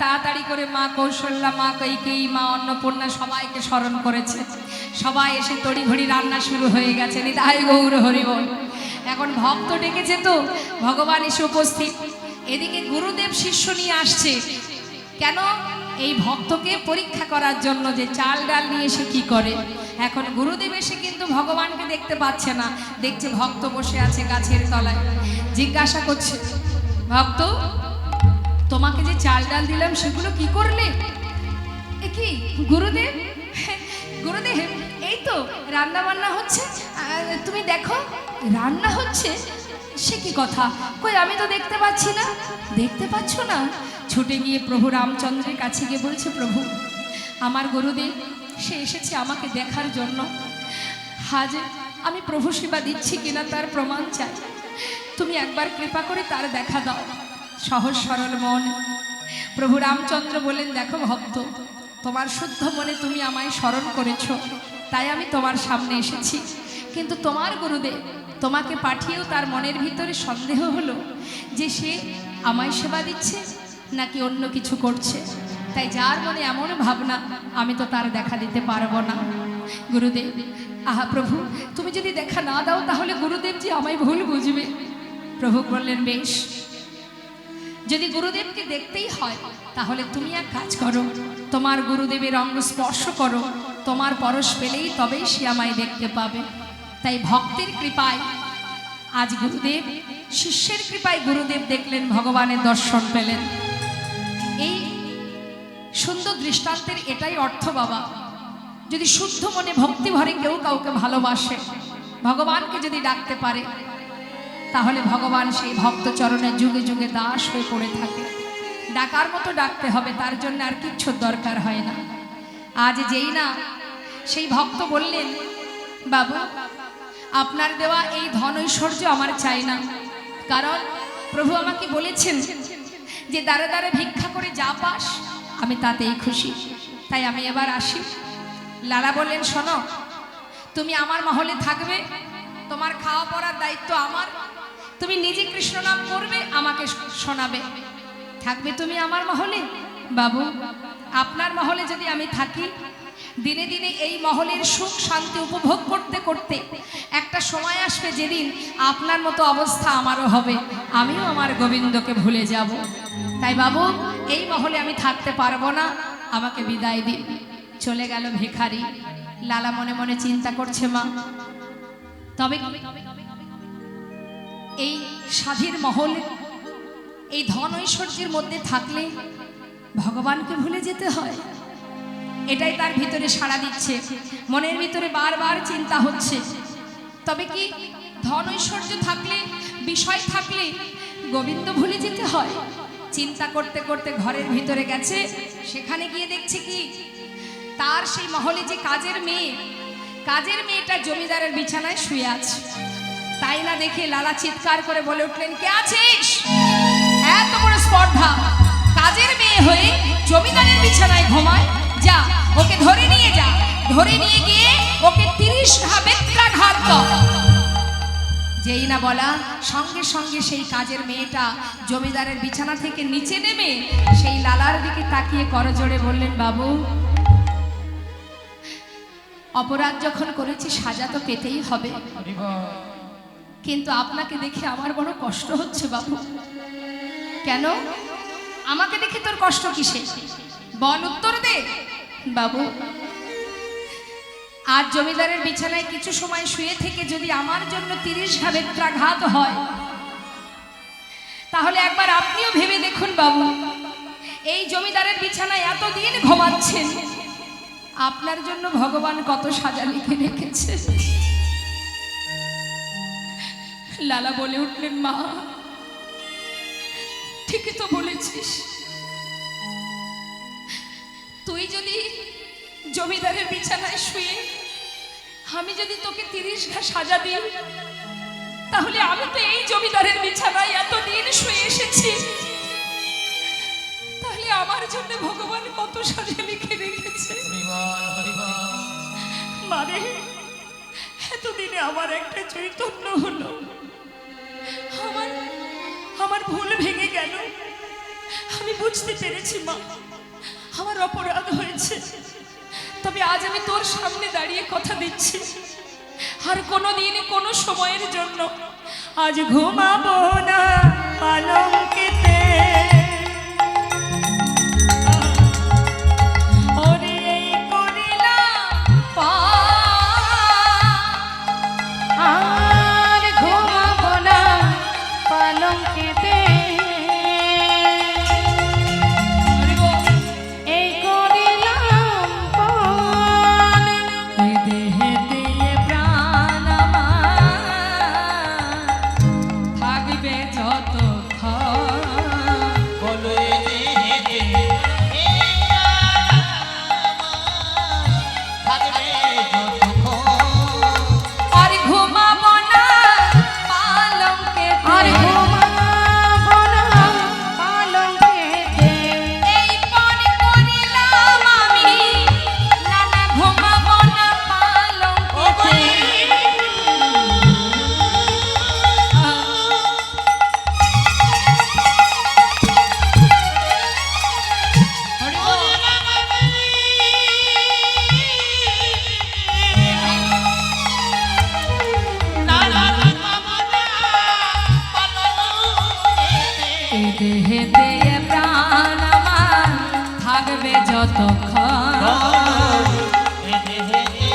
তাড়াতাড়ি করে মা কৌশল্যা, মা কৈকেয়ী, মা অন্নপূর্ণা সবাইকে স্মরণ করেছে। সবাই এসে তড়িঘড়ি রান্না শুরু হয়ে গেছে। নিতাই গৌর হরিবল। এখন ভক্ত ডেকেছে তো, ভগবান এসে উপস্থিত। এদিকে গুরুদেব শিষ্য নিয়ে আসছে। কেন? এই ভক্তকে পরীক্ষা করার জন্য যে চাল ডাল নিয়ে এসে কি করে। এখন গুরুদেব এসে কিন্তু ভগবানকে দেখতে পাচ্ছে না, দেখছে ভক্ত বসে আছে গাছের তলায়। জিজ্ঞাসা করছে, ভক্ত তোমাকে যে চাল ডাল দিলাম সেগুলো কি করলে? এ কি গুরুদেব? গুরুদেব এই তো রান্না বান্না হচ্ছে, তুমি দেখো রান্না হচ্ছে। সে কি কথা, কই আমি তো দেখতে পাচ্ছি না। দেখতে পাচ্ছ না? ছুটে গিয়ে প্রভু রামচন্দ্রের কাছে গিয়ে বলছে, প্রভু আমার গুরুদেব সে এসেছে আমাকে দেখার জন্য। আজ আমি প্রভু সেবা দিচ্ছি কিনা তার প্রমাণ চাই। তুমি একবার কৃপা করে তার দেখা দাও। সহজ সরল মন। প্রভু রামচন্দ্র বললেন, দেখো ভক্ত, তোমার শুদ্ধ মনে তুমি আমায় স্মরণ করেছ, তাই আমি তোমার সামনে এসেছি। কিন্তু তোমার গুরুদেব তোমাকে পাঠিয়েও তার মনের ভিতরে সন্দেহ হলো যে সে আমায় সেবা দিচ্ছে নাকি অন্য কিছু করছে। তাই যার মনে এমন ভাবনা, আমি তো তার দেখা দিতে পারবো না। গুরুদেব, আহা প্রভু, তুমি যদি দেখা না দাও তাহলে গুরুদেব যে আমায় ভুল বুঝবে। প্রভু বললেন, বেশ, যদি গুরুদেবকে দেখতেই হয় তাহলে তুমি এক কাজ করো, তোমার গুরুদেবের অঙ্গ স্পর্শ করো, তোমার পরশ পেলেই তবেই সে আমায় দেখতে পাবে। তাই ভক্তের কৃপায় আজ গুরুদেব, শিষ্যের কৃপায় গুরুদেব দেখলেন, ভগবানের দর্শন পেলেন। এই সুন্দর দৃষ্টান্তের এটাই অর্থ বাবা। যদি শুদ্ধ মনে ভক্তি ভরে কেউ কাউকে ভালোবাসে, ভগবানকে যদি ডাকতে পারে, তাহলে ভগবান সেই ভক্ত চরণে যুগে যুগে দাস হয়ে পড়ে থাকে। ডাকার মতো ডাকতে হবে, তার জন্য আর কিচ্ছু দরকার হয় না। আজ যেই না সেই ভক্ত বললেন, বাবু আপনার দেওয়া এই ধন ঐশ্বর্য আমার চাই না, কারণ প্রভু আমাকে বলেছেন যে দ্বারে দ্বারে ভিক্ষা করে যা পাস আমি তাতেই খুশি, তাই আমি এবার আসি। লালা বললেন, শোনো, তুমি আমার মহলে থাকবে, তোমার খাওয়া পড়ার দায়িত্ব আমার, তুমি নিজে কৃষ্ণ নাম করবে, আমাকে শোনাবে, থাকবে তুমি আমার মহলে। বাবু আপনার মহলে যদি আমি থাকি, দিনে দিনে এই মহলের সুখ শান্তি উপভোগ করতে করতে একটা সময় আসবে যেদিন আপনার মতো অবস্থা আমারও হবে, আমিও আমার গোবিন্দকে ভুলে যাব। তাই বাবু এই মহলে আমি থাকতে পারবো না, আমাকে বিদায় দিন। চলে গেল ভিখারি। লালা মনে মনে চিন্তা করছে, মা তবে এই সাধীর মহল, এই ধন ঐশ্বর্যের মধ্যে থাকলে ভগবানকে ভুলে যেতে হয়। এটাই তার ভিতরে সাড়া দিচ্ছে, মনের ভিতরে বারবার চিন্তা হচ্ছে। তবে কি ধন ঐশ্বর্য থাকলে, বিষয় থাকলে গোবিন্দ ভুলে যেতে হয়? চিন্তা করতে করতে ঘরের ভিতরে গেছে, সেখানে গিয়ে দেখছে কি তার সেই মহলে যে কাজের মেয়েটা জমিদারের বিছানায় শুয়ে আছে। তাই না দেখে লালা চিৎকার করে বলে উঠলেন, কে আছিস? এত বড় স্পর্ধা, কাজের মেয়ে হয়ে জমিদারের বিছানায় ঘুমায়? যা ওকে ধরে নিয়ে যা, ধরে নিয়ে গিয়ে ওকে 30 ঘা বেত্রাঘাত কর। যেই না বলা, সঙ্গে সঙ্গে সেই কাজের মেয়েটা জমিদারের বিছানা থেকে নিচে নেমে সেই লালার দিকে তাকিয়ে করজোড়ে বললেন, বাবু অপরাধ যখন করেছি সাজা তো পেতেই হবে, কিন্তু আপনাকে দেখে আমার বড় কষ্ট হচ্ছে বাবু। কেন? আমাকে দেখে তোর কষ্ট কিসে? বল, উত্তর দে। বাবু আজ জমিদারের বিছানায় কিছু সময় শুয়ে থেকে যদি আমার জন্য 30 ঘা বেত্রাঘাত হয়, তাহলে একবার আপনিও ভেবে দেখুন বাবু, এই জমিদারের বিছানায় এতদিন ঘুমাচ্ছেন, আপনার জন্য ভগবান কত সাজা লিখে রেখেছে। লালা বলে উঠলেন, মা ঠিকই তো বলেছিস, তুই যদি জমিদারের বিছানায় শুয়ে আমি যদি তোকে 30 ঘা সাজা দিই, তাহলে আমি তো এই জমিদারের বিছানায় এতদিন শুয়ে এসেছি, তাহলে আমার জন্য ভগবান কত সাজে লিখে রেখেছে। হরিবল হরিবল। মানে এতদিনে আমার একটা চৈতন্য হলো, আমার আমার ভুল ভেঙে গেল, আমি বুঝতে পেরেছি মা আমার অপরাধ হয়েছে। তবে আজ আমি তোর সামনে দাঁড়িয়ে কথা দিচ্ছি, আর কোনোদিন কোনো সময়ের জন্য আজ ঘুমাবো না পালঙ্কেতে। ওরে এই করিলাম আর ঘুমাবো না পালঙ্কেতে, এই করিলাম পান। এই দেহে দিয়ে প্রাণ আমার থাকবে যতক্ষণ। বলো এ দেহেতে এ থাকবে যতক্ষণ। আর ঘুমাবো না পালঙ্কেতে। আর ঘুমাবো না পালঙ্কেতে, এই পণ করিলাম আমি, না না ঘুমাবো না পালঙ্কেতে। হরি বল। এই দেহে দিয়ে প্রাণ আমার থাকবে যতক্ষণ। এ দেহেতে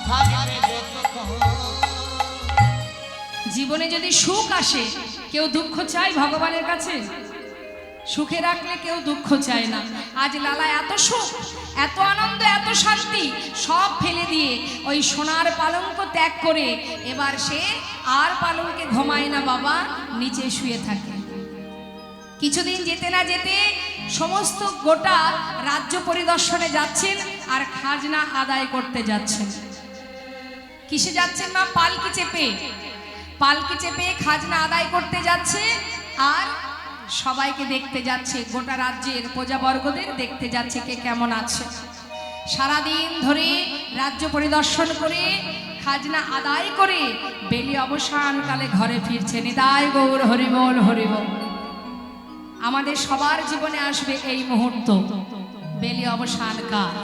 থাকবে যতক্ষণ। জীবনে যদি সুখ আসে কেউ দুঃখ চায় ভগবানের কাছে? সুখে রাখলে কেউ দুঃখ চায় না। আজ লালা এত সুখ, এত আনন্দ, এত শান্তি সব ফেলে দিয়ে ওই সোনার পালঙ্ক ত্যাগ করে এবার সে আর পালঙ্কে ঘুমায় না বাবা, নিচে শুয়ে থাকে। কিছুদিন যেতে না যেতে সমস্ত গোটা রাজ্য পরিদর্শনে যাচ্ছেন আর খাজনা আদায় করতে যাচ্ছেন। কিসে যাচ্ছেন না? পালকি চেপে। পালকি চেপে খাজনা আদায় করতে যাচ্ছে আর সবাইকে দেখতে যাচ্ছে, গোটা রাজ্যের প্রজাবর্গদের দেখতে যাচ্ছে কে কেমন আছে। সারাদিন ধরে রাজ্য পরিদর্শন করে খাজনা আদায় করে বেলি অবসানকালে ঘরে ফিরছে। নিতাই গৌর হরিবল হরিবল। আমাদের সবার জীবনে আসবে এই মুহূর্ত, বেলি অবসান কাল।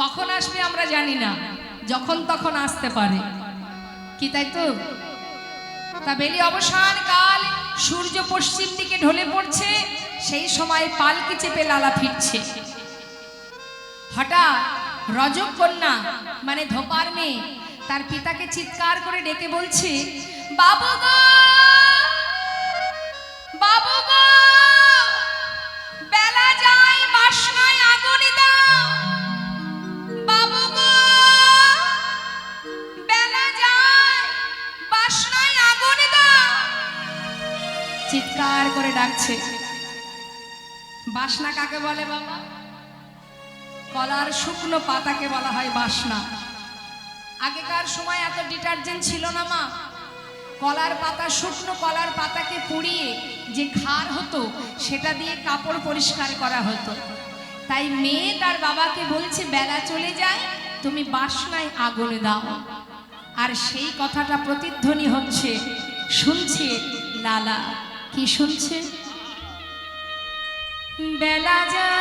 কখন আসবে আমরা জানি না, যখন তখন আসতে পারে, কি তাই তো? তা বেলি অবসান কাল, সূর্য পশ্চিম দিকে ঢলে পড়ছে, সেই সময় পালকি চেপে লালা ফিরছে। হঠাৎ রজকন্যা মানে ধোপার মেয়ে তার পিতাকে চিৎকার করে ডেকে বলছে, বাবু গো, বাবু গো, বেলা যায় বাসনায় আগুন দাও। বাবু গো, বেলা যায় বাসনায় আগুন দাও। চিৎকার করে ডাকছে। বাসনা কাকে বলে বাবা? কলার শুকনো পাতাকে বলা হয় বাসনা। আগেকার সময় এত ডিটারজেন্ট ছিল না মা। কলার পাতা, শুকনো কলার পাতাকে পুড়িয়ে যে খার হতো সেটা দিয়ে কাপড় পরিষ্কার করা হতো। তাই মেয়ে তার বাবাকে বলছে, বেলা চলে যায়, তুমি বাসনায় আগুন দাও। আর সেই কথাটা প্রতিধ্বনি হচ্ছে, শুনছে লালা। কি শুনছে? বেলা যায়